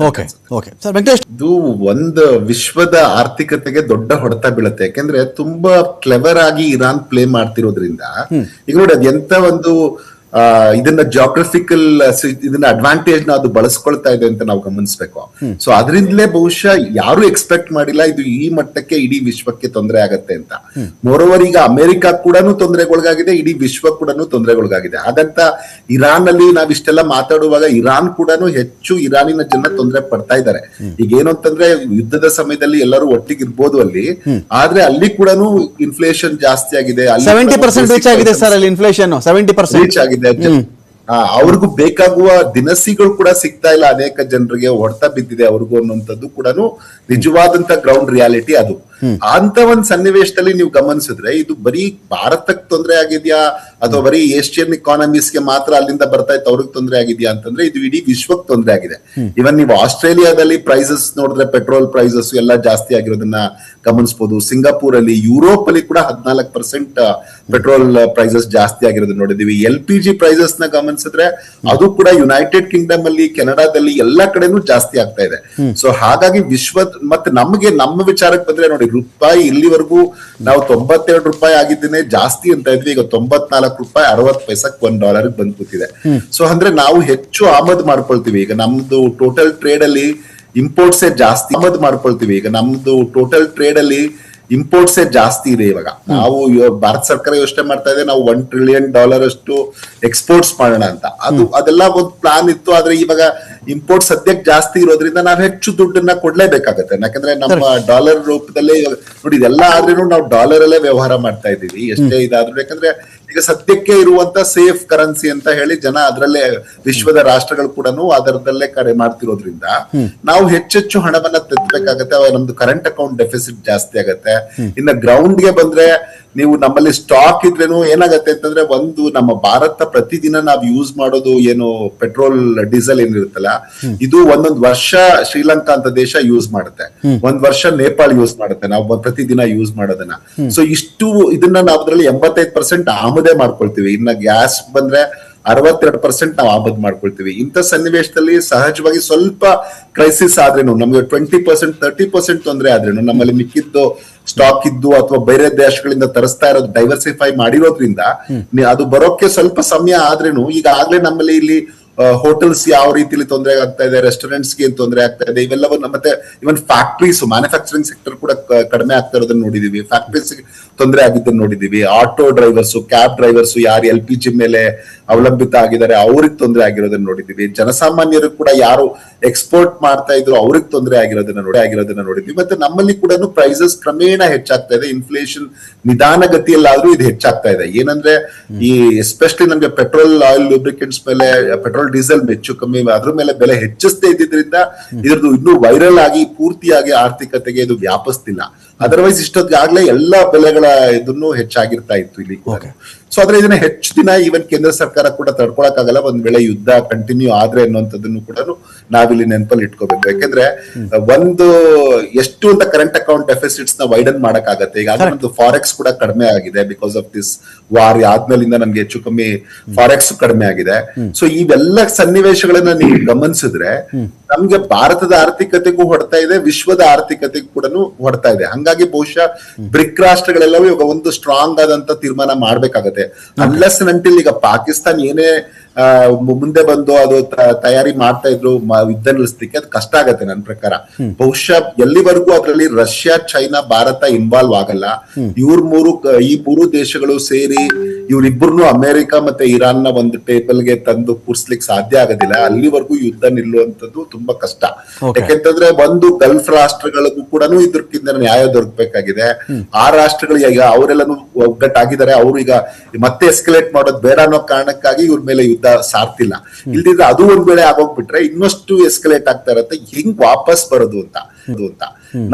ಇದು ಒಂದು ವಿಶ್ವದ ಆರ್ಥಿಕತೆಗೆ ದೊಡ್ಡ ಹೊಡೆತ ಬೀಳುತ್ತೆ. ಯಾಕೆಂದ್ರೆ ತುಂಬಾ ಕ್ಲೆವರ್ ಆಗಿ ಇರಾನ್ ಪ್ಲೇ ಮಾಡ್ತಿರೋದ್ರಿಂದ, ಈಗ ನೋಡಿ ಅದ್ ಎಂತ ಒಂದು ಇದನ್ನ ಜಾಗ್ರಫಿಕಲ್ ಇದನ್ನ ಅಡ್ವಾಂಟೇಜ್ ನ ಅದು ಬಳಸ್ಕೊಳ್ತಾ ಇದೆ ಅಂತ ನಾವು ಗಮನಿಸಬೇಕು. ಸೊ ಅದರಿಂದಲೇ ಬಹುಶಃ ಯಾರು ಎಕ್ಸ್ಪೆಕ್ಟ್ ಮಾಡಿಲ್ಲ ಇದು ಈ ಮಟ್ಟಕ್ಕೆ ಇಡೀ ವಿಶ್ವಕ್ಕೆ ತೊಂದರೆ ಆಗತ್ತೆ ಅಂತ. ಮೋರೋವರ್ ಈಗ ಅಮೆರಿಕ ಕೂಡ ತೊಂದರೆಗೊಳಗಾಗಿದೆ, ಇಡೀ ವಿಶ್ವ ಕೂಡ ತೊಂದರೆಗೊಳಗಾಗಿದೆ. ಹಾಗಂತ ಇರಾನ್ ಅಲ್ಲಿ ನಾವ್ ಇಷ್ಟೆಲ್ಲ ಮಾತಾಡುವಾಗ ಇರಾನ್ ಕೂಡ ಹೆಚ್ಚು ಇರಾನಿನ ಜನ ತೊಂದರೆ ಪಡ್ತಾ ಇದ್ದಾರೆ. ಈಗ ಏನು ಅಂತಂದ್ರೆ, ಯುದ್ಧದ ಸಮಯದಲ್ಲಿ ಎಲ್ಲರೂ ಒಟ್ಟಿಗಿರ್ಬೋದು ಅಲ್ಲಿ, ಆದ್ರೆ ಅಲ್ಲಿ ಕೂಡ ಇನ್ಫ್ಲೇಷನ್ ಜಾಸ್ತಿ ಆಗಿದೆ. 70% ರೀಚ್ ಆಗಿದೆ ಸರ್ ಅಲ್ಲಿ ಇನ್ಫ್ಲೇಷನ್ 70% ರೀಚ್ ಆಗಿದೆ. ಅವ್ರಿಗೂ ಬೇಕಾಗುವ ದಿನಸಿಗಳು ಕೂಡ ಸಿಗ್ತಾ ಇಲ್ಲ, ಅನೇಕ ಜನರಿಗೆ ಹೊಡೆತ ಬಿದ್ದಿದೆ ಅವ್ರಿಗೂ ಅನ್ನುವಂಥದ್ದು ಕೂಡ ನಿಜವಾದಂತ ಗ್ರೌಂಡ್ ರಿಯಾಲಿಟಿ ಅದು. ಅಂತ ಒಂದ್ ಸನ್ನಿವೇಶದಲ್ಲಿ ನೀವು ಗಮನಿಸಿದ್ರೆ ಇದು ಬರೀ ಭಾರತಕ್ಕೆ ತೊಂದರೆ ಆಗಿದ್ಯಾ ಅಥವಾ ಬರೀ ಏಷ್ಯನ್ ಇಕಾನಮೀಸ್ಗೆ ಮಾತ್ರ ಅಲ್ಲಿಂದ ಬರ್ತಾ ಇತ್ತು ಅವ್ರಿಗೆ ತೊಂದರೆ ಆಗಿದ್ಯಾ ಅಂತಂದ್ರೆ ಇದು ಇಡೀ ವಿಶ್ವಕ್ಕೆ ತೊಂದರೆ ಆಗಿದೆ. ಇವನ್ ನೀವು ಆಸ್ಟ್ರೇಲಿಯಾದಲ್ಲಿ ಪ್ರೈಸಸ್ ನೋಡಿದ್ರೆ ಪೆಟ್ರೋಲ್ ಪ್ರೈಸಸ್ ಎಲ್ಲ ಜಾಸ್ತಿ ಆಗಿರೋದನ್ನ ಗಮನಿಸಬಹುದು. ಸಿಂಗಾಪುರ್ ಅಲ್ಲಿ, ಯುರೋಪ್ ಅಲ್ಲಿ ಕೂಡ 14% ಪೆಟ್ರೋಲ್ ಪ್ರೈಸಸ್ ಜಾಸ್ತಿ ಆಗಿರೋದನ್ನ ನೋಡಿದೀವಿ. LPG ಪ್ರೈಸಸ್ ನ ಗಮನಿಸಿದ್ರೆ ಅದು ಕೂಡ ಯುನೈಟೆಡ್ ಕಿಂಗ್ಡಮ್ ಅಲ್ಲಿ, ಕೆನಡಾದಲ್ಲಿ ಎಲ್ಲ ಕಡೆನೂ ಜಾಸ್ತಿ ಆಗ್ತಾ ಇದೆ. ಸೊ ಹಾಗಾಗಿ ಮತ್ತೆ ನಮಗೆ ನಮ್ಮ ವಿಚಾರಕ್ಕೆ ಬಂದ್ರೆ ನೋಡಿ, ರೂಪಾಯಿ ಇಲ್ಲಿವರೆಗೂ ನಾವು 92 ರೂಪಾಯಿ ಆಗಿದ್ದೇನೆ ಜಾಸ್ತಿ ಅಂತ ಇದ್ವಿ, ಈಗ 94 ರೂಪಾಯಿ 60 ಪೈಸಕ್ಕೆ $1 ಬಂದ್ ಕೂತಿದೆ. ಸೊ ಅಂದ್ರೆ ನಾವು ಹೆಚ್ಚು ಆಮದು ಮಾಡ್ಕೊಳ್ತೀವಿ. ಈಗ ನಮ್ದು ಟೋಟಲ್ ಟ್ರೇಡ್ ಅಲ್ಲಿ ಇಂಪೋರ್ಟ್ಸೇ ಜಾಸ್ತಿ ಆಮದು ಮಾಡ್ಕೊಳ್ತೀವಿ. ಈಗ ನಮ್ದು ಟೋಟಲ್ ಟ್ರೇಡ್ ಅಲ್ಲಿ ಇಂಪೋರ್ಟ್ಸೇ ಜಾಸ್ತಿ ಇದೆ. ಇವಾಗ ನಾವು ಭಾರತ ಸರ್ಕಾರ ಯೋಚನೆ ಮಾಡ್ತಾ ಇದೆ ನಾವು $1 ಟ್ರಿಲಿಯನ್ ಅಷ್ಟು ಎಕ್ಸ್ಪೋರ್ಟ್ಸ್ ಮಾಡೋಣ ಅಂತ. ಅದೆಲ್ಲ ಒಂದು ಪ್ಲಾನ್ ಇತ್ತು. ಆದ್ರೆ ಇವಾಗ ಇಂಪೋರ್ಟ್ ಸದ್ಯಕ್ಕೆ ಜಾಸ್ತಿ ಇರೋದ್ರಿಂದ ನಾವು ಹೆಚ್ಚು ದುಡ್ಡನ್ನ ಕೊಡ್ಲೇಬೇಕಾಗತ್ತೆ. ಯಾಕಂದ್ರೆ ನಮ್ಮ ಡಾಲರ್ ರೂಪದಲ್ಲೇ ನೋಡಿ ಇದೆಲ್ಲ ಆದ್ರೂ ನಾವು ಡಾಲರ್ ಅಲ್ಲೇ ವ್ಯವಹಾರ ಮಾಡ್ತಾ ಇದ್ದೀವಿ ಎಷ್ಟೇ ಇದಾದ್ರು. ಯಾಕಂದ್ರೆ ಈಗ ಸದ್ಯಕ್ಕೆ ಇರುವಂತ ಸೇಫ್ ಕರೆನ್ಸಿ ಅಂತ ಹೇಳಿ ಜನ ಅದರಲ್ಲೇ, ವಿಶ್ವದ ರಾಷ್ಟ್ರಗಳು ಕೂಡ ಅದರದಲ್ಲೇ ಕರೆ ಮಾಡ್ತಿರೋದ್ರಿಂದ ನಾವು ಹೆಚ್ಚೆಚ್ಚು ಹಣವನ್ನ ತೆತ್ತಬೇಕಾಗತ್ತೆ. ನಮ್ದು ಕರೆಂಟ್ ಅಕೌಂಟ್ ಡೆಫಿಸಿಟ್ ಜಾಸ್ತಿ ಆಗತ್ತೆ. ಇನ್ನ ಗ್ರೌಂಡ್ ಗೆ ಬಂದ್ರೆ ನೀವು ನಮ್ಮಲ್ಲಿ ಸ್ಟಾಕ್ ಇದ್ರೇನು ಏನಾಗತ್ತೆ ಅಂತಂದ್ರೆ, ಒಂದು ನಮ್ಮ ಭಾರತ ಪ್ರತಿದಿನ ನಾವು ಯೂಸ್ ಮಾಡೋದು ಏನು ಪೆಟ್ರೋಲ್ ಡೀಸೆಲ್ ಏನಿರುತ್ತಲ್ಲ, ಇದು ಒಂದೊಂದು ವರ್ಷ ಶ್ರೀಲಂಕಾ ಅಂತ ದೇಶ ಯೂಸ್ ಮಾಡುತ್ತೆ, ಒಂದ್ ವರ್ಷ ನೇಪಾಳ ಯೂಸ್ ಮಾಡುತ್ತೆ ನಾವು ಪ್ರತಿದಿನ ಯೂಸ್ ಮಾಡೋದನ್ನ. ಸೊ ಇಷ್ಟು ಇದನ್ನ ನಾವು ಅದ್ರಲ್ಲಿ 85% ಆಮದೇ ಮಾಡ್ಕೊಳ್ತೀವಿ. ಇನ್ನ ಗ್ಯಾಸ್ ಬಂದ್ರೆ 62% ನಾವು ಆಮದು ಮಾಡ್ಕೊಳ್ತೀವಿ. ಇಂಥ ಸನ್ನಿವೇಶದಲ್ಲಿ ಸಹಜವಾಗಿ ಸ್ವಲ್ಪ ಕ್ರೈಸಿಸ್ ಆದ್ರೇನು, ನಮ್ಗೆ 20% 30% ತೊಂದರೆ ಆದ್ರೇನು, ನಮ್ಮಲ್ಲಿ ಮಿಕ್ಕಿದ್ದು ಸ್ಟಾಕ್ ಇದ್ದು ಅಥವಾ ಬೇರೆ ದೇಶಗಳಿಂದ ತರಿಸ್ತಾ ಇರೋದು ಡೈವರ್ಸಿಫೈ ಮಾಡಿರೋದ್ರಿಂದ ಅದು ಬರೋಕೆ ಸ್ವಲ್ಪ ಸಮಯ ಆದ್ರೇನು, ಈಗ ಆಗ್ಲೇ ನಮ್ಮಲ್ಲಿ ಇಲ್ಲಿ ಹೋಟೆಲ್ಸ್ ಯಾವ ರೀತಿಲಿ ತೊಂದರೆ ಆಗ್ತಾ ಇದೆ, ರೆಸ್ಟೋರೆಂಟ್ಸ್ಗೆ ಏನ್ ತೊಂದರೆ ಆಗ್ತಾ ಇದೆ, ಇವೆಲ್ಲವನ್ನ ಮತ್ತೆ ಇವನ್ ಫ್ಯಾಕ್ಟ್ರೀಸ್ ಮ್ಯಾನುಫ್ಯಾಕ್ಚರಿಂಗ್ ಸೆಕ್ಟರ್ ಕೂಡ ಕಡಿಮೆ ಆಗ್ತಾ ಇರೋದನ್ನ ನೋಡಿದೀವಿ, ಫ್ಯಾಕ್ಟ್ರೀಸ್ ತೊಂದರೆ ಆಗಿದ್ದನ್ನು ನೋಡಿದೀವಿ, ಆಟೋ ಡ್ರೈವರ್ಸ್, ಕ್ಯಾಬ್ ಡ್ರೈವರ್ಸ್ ಯಾರು LPG ಮೇಲೆ ಅವಲಂಬಿತ ಆಗಿದ್ದಾರೆ ಅವ್ರಿಗೆ ತೊಂದರೆ ಆಗಿರೋದನ್ನ ನೋಡಿದೀವಿ, ಜನಸಾಮಾನ್ಯರು ಕೂಡ ಯಾರು ಎಕ್ಸ್ಪೋರ್ಟ್ ಮಾಡ್ತಾ ಇದ್ರು ಅವ್ರಿಗೆ ತೊಂದರೆ ಆಗಿರೋದನ್ನ ನೋಡಿದ್ವಿ. ಮತ್ತೆ ನಮ್ಮಲ್ಲಿ ಕೂಡ ಪ್ರೈಸಸ್ ಕ್ರಮೇಣ ಹೆಚ್ಚಾಗ್ತಾ ಇದೆ, ಇನ್ಫ್ಲೇಷನ್ ನಿಧಾನಗತಿಯಲ್ಲಾದ್ರೂ ಇದು ಹೆಚ್ಚಾಗ್ತಾ ಇದೆ. ಏನಂದ್ರೆ ಈ ಎಸ್ಪೆಷಲಿ ನಮ್ಗೆ ಪೆಟ್ರೋಲ್, ಆಯಿಲ್, ಲೂಬ್ರಿಕೆಂಟ್ಸ್ ಮೇಲೆ, ಪೆಟ್ರೋಲ್ ಡೀಸೆಲ್ ಹೆಚ್ಚು ಕಮ್ಮಿ ಅದ್ರ ಮೇಲೆ ಬೆಲೆ ಹೆಚ್ಚಿಸದೇ ಇದ್ದಿದ್ರಿಂದ ಇದ್ರದ್ದು ಇನ್ನೂ ವೈರಲ್ ಆಗಿ ಪೂರ್ತಿಯಾಗಿ ಆರ್ಥಿಕತೆಗೆ ಇದು ವ್ಯಾಪಿಸ್ತಿಲ್ಲ. ಅದರ್ವೈಸ್ ಇಷ್ಟೊತ್ತಿಗಾಗ್ಲೇ ಎಲ್ಲಾ ಬೆಲೆಗಳ ಇದನ್ನು ಹೆಚ್ಚಾಗಿರ್ತಾ ಇತ್ತು ಇಲ್ಲಿ. ಸೊ ಆದ್ರೆ ಇದನ್ನ ಹೆಚ್ಚು ದಿನ ಈವನ್ ಕೇಂದ್ರ ಸರ್ಕಾರ ಕೂಡ ತಡ್ಕೊಳಕ್ಕಾಗಲ್ಲ, ಒಂದ್ ವೇಳೆ ಯುದ್ಧ ಕಂಟಿನ್ಯೂ ಆದ್ರೆ ಅನ್ನುವಂಥದ್ದನ್ನು ಕೂಡ ನಾವಿಲ್ಲಿ ನೆನಪಲ್ಲಿ ಇಟ್ಕೋಬೇಕು. ಯಾಕಂದ್ರೆ ಒಂದು ಎಷ್ಟು ಅಂತ ಕರೆಂಟ್ ಅಕೌಂಟ್ ಡೆಫಿಸಿಟ್ಸ್ ನ ವೈಡನ್ ಮಾಡಕ್ಕಾಗತ್ತೆ. ಈಗ ನಮ್ದು ಫಾರೆಕ್ಸ್ ಕೂಡ ಕಡಿಮೆ ಆಗಿದೆ ಬಿಕಾಸ್ ಆಫ್ ದಿಸ್ ವಾರ್ ಆದ್ಮೇಲಿಂದ ನಮ್ಗೆ ಹೆಚ್ಚು ಕಮ್ಮಿ ಫಾರೆಕ್ಸ್ ಕಡಿಮೆ ಆಗಿದೆ. ಸೊ ಇವೆಲ್ಲ ಸನ್ನಿವೇಶಗಳನ್ನ ನೀವು ಗಮನಿಸಿದ್ರೆ ನಮ್ಗೆ ಭಾರತದ ಆರ್ಥಿಕತೆಗೂ ಹೊಡ್ತಾ ಇದೆ, ವಿಶ್ವದ ಆರ್ಥಿಕತೆಗೂ ಕೂಡ ಹೊಡ್ತಾ ಇದೆ. ಹಂಗಾಗಿ ಬಹುಶಃ ಬ್ರಿಕ್ ರಾಷ್ಟ್ರಗಳೆಲ್ಲವೂ ಇವಾಗ ಒಂದು ಸ್ಟ್ರಾಂಗ್ ಆದಂತ ತೀರ್ಮಾನ ಮಾಡ್ಬೇಕಾಗತ್ತೆ. ಅನ್ಲೆಸ್ ನಂಟಿಲ್ ಈಗ ಪಾಕಿಸ್ತಾನ ಏನೇ ಮುಂದೆ ಬಂದು ಅದು ತಯಾರಿ ಮಾಡ್ತಾ ಇದ್ರು ಯುದ್ಧ ನಿಲ್ಲಿಸ್ಲಿಕ್ಕೆ, ಅದು ಕಷ್ಟ ಆಗತ್ತೆ ನನ್ನ ಪ್ರಕಾರ. ಬಹುಶಃ ಎಲ್ಲಿವರೆಗೂ ಅದರಲ್ಲಿ ರಷ್ಯಾ, ಚೈನಾ, ಭಾರತ ಇನ್ವಾಲ್ವ್ ಆಗಲ್ಲ, ಈ ಮೂರು ದೇಶಗಳು ಸೇರಿ ಇವ್ರಿಬ್ಬರನ್ನು ಅಮೆರಿಕ ಮತ್ತೆ ಇರಾನ್ ನ ಒಂದು ಟೇಬಲ್ಗೆ ತಂದು ಕೂರ್ಸ್ಲಿಕ್ಕೆ ಸಾಧ್ಯ ಆಗೋದಿಲ್ಲ. ಅಲ್ಲಿವರೆಗೂ ಯುದ್ಧ ನಿಲ್ಲುವಂತದ್ದು ತುಂಬಾ ಕಷ್ಟ. ಯಾಕೆಂತಂದ್ರೆ ಒಂದು ಗಲ್ಫ್ ರಾಷ್ಟ್ರಗಳಿಗೂ ಕೂಡ ಇದಕ್ಕಿಂತ ನ್ಯಾಯ ದೊರಕಬೇಕಾಗಿದೆ. ಆ ರಾಷ್ಟ್ರಗಳು ಈಗ ಅವರೆಲ್ಲರೂ ಒಗ್ಗಟ್ಟಾಗಿದ್ದಾರೆ, ಅವ್ರು ಈಗ ಮತ್ತೆ ಎಸ್ಕಲೇಟ್ ಮಾಡೋದು ಬೇಡ ಅನ್ನೋ ಕಾರಣಕ್ಕಾಗಿ ಇವ್ರ ಮೇಲೆ ಯುದ್ಧ ಸಾರ್ತಿಲ್ಲ. ಇಲ್ದಿದ್ರೆ ಅದು ಒಂದ್ ವೇಳೆ ಆಗೋಗ್ಬಿಟ್ರೆ ಇನ್ನಷ್ಟು ಎಸ್ಕಲೇಟ್ ಆಗ್ತಾ ಇರತ್ತೆ. ಹೆಂಗ್ ವಾಪಸ್ ಬರೋದು ಅಂತ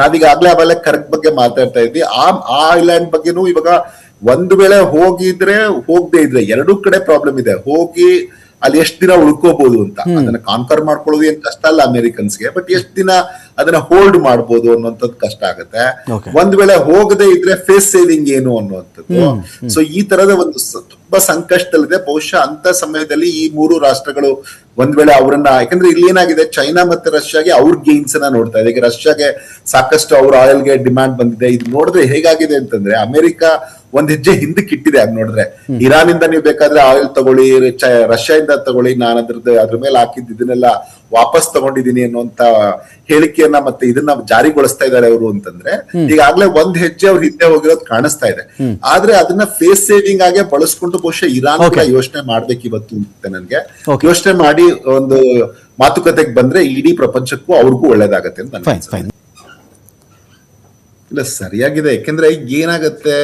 ನಾವೀಗ ಅವೆಲ್ಲ ಕರೆಕ್ಟ್ ಬಗ್ಗೆ ಮಾತಾಡ್ತಾ ಇದ್ವಿ. ಆ ಐಲ್ಯಾಂಡ್ ಬಗ್ಗೆನೂ ಇವಾಗ ಒಂದು ವೇಳೆ ಹೋಗದೆ ಇದ್ರೆ ಎರಡೂ ಕಡೆ ಪ್ರಾಬ್ಲಮ್ ಇದೆ. ಹೋಗಿ ಅಲ್ಲಿ ಎಷ್ಟ್ ದಿನ ಉಳ್ಕೋಬಹುದು ಅಂತ, ಅದನ್ನ ಕಾನ್ಕರ್ ಮಾಡ್ಕೊಳ್ಳೋದು ಏನ್ ಕಷ್ಟ ಅಲ್ಲ ಅಮೆರಿಕನ್ಸ್ಗೆ, ಬಟ್ ಎಷ್ಟ್ ದಿನ ಅದನ್ನ ಹೋಲ್ಡ್ ಮಾಡ್ಬೋದು ಅನ್ನುವಂಥದ್ದು ಕಷ್ಟ ಆಗುತ್ತೆ. ಒಂದ್ ವೇಳೆ ಹೋಗದೆ ಇದ್ರೆ ಫೇಸ್ ಸೇವಿಂಗ್ ಏನು ಅನ್ನುವಂಥದ್ದು. ಸೊ ಈ ತರದ ಒಂದು ತುಂಬಾ ಸಂಕಷ್ಟದಲ್ಲಿದೆ. ಬಹುಶಃ ಅಂತ ಸಮಯದಲ್ಲಿ ಈ ಮೂರು ರಾಷ್ಟ್ರಗಳು ಒಂದ್ ವೇಳೆ ಅವರನ್ನ, ಯಾಕಂದ್ರೆ ಇಲ್ಲಿ ಏನಾಗಿದೆ, ಚೈನಾ ಮತ್ತೆ ರಷ್ಯಾಗೆ ಅವ್ರ ಗೇನ್ಸ್ ಅನ್ನ ನೋಡ್ತಾ ಇದೆ. ಈಗ ರಷ್ಯಾಗೆ ಸಾಕಷ್ಟು ಅವ್ರ ಆಯಿಲ್ಗೆ ಡಿಮ್ಯಾಂಡ್ ಬಂದಿದೆ. ಇದು ನೋಡಿದ್ರೆ ಹೇಗಾಗಿದೆ ಅಂತಂದ್ರೆ ಅಮೆರಿಕ ಒಂದ್ ಹೆಜ್ಜೆ ಹಿಂದಕ್ಕೆ ಇಟ್ಟಿದೆ. ಅದ್ ನೋಡಿದ್ರೆ ಇರಾನ್ ಇಂದ ನೀವು ಬೇಕಾದ್ರೆ ಆಯಿಲ್ ತಗೊಳ್ಳಿ, ರಷ್ಯಾ ಇಂದ ತಗೊಳ್ಳಿ, ನಾನು ಅದ್ರ ಮೇಲೆ ಹಾಕಿದ್ದು ಇದನ್ನೆಲ್ಲ ವಾಪಸ್ ತಗೊಂಡಿದ್ದೀನಿ ಅನ್ನುವಂತ ಹೇಳಿಕೆಯನ್ನ ಮತ್ತೆ ಇದನ್ನ ಜಾರಿಗೊಳಿಸ್ತಾ ಇದ್ದಾರೆ ಅವರು ಅಂತಂದ್ರೆ ಈಗಾಗ್ಲೇ ಒಂದ್ ಹೆಜ್ಜೆ ಅವ್ರ ಹಿಂದೆ ಹೋಗಿರೋದು ಕಾಣಿಸ್ತಾ ಇದೆ. ಆದ್ರೆ ಅದನ್ನ ಫೇಸ್ ಸೇವಿಂಗ್ ಆಗೇ ಬಳಸ್ಕೊಂಡು ಬಹುಶಃ ಇರಾನ್ ಕೂಡ ಯೋಚನೆ ಮಾಡ್ಬೇಕು ಇವತ್ತು ಅಂತ ನನ್ಗೆ. ಯೋಚನೆ ಮಾಡಿ ಒಂದು ಮಾತುಕತೆಗೆ ಬಂದ್ರೆ ಇಡೀ ಪ್ರಪಂಚಕ್ಕೂ ಅವ್ರಿಗೂ ಒಳ್ಳೇದಾಗತ್ತೆ ಅಂತ ನನ್ಗೆ ಅನ್ಸುತ್ತೆ. ಇಲ್ಲ, ಸರಿಯಾಗಿದೆ. ಯಾಕೆಂದ್ರೆ ಏನಾಗತ್ತೆ,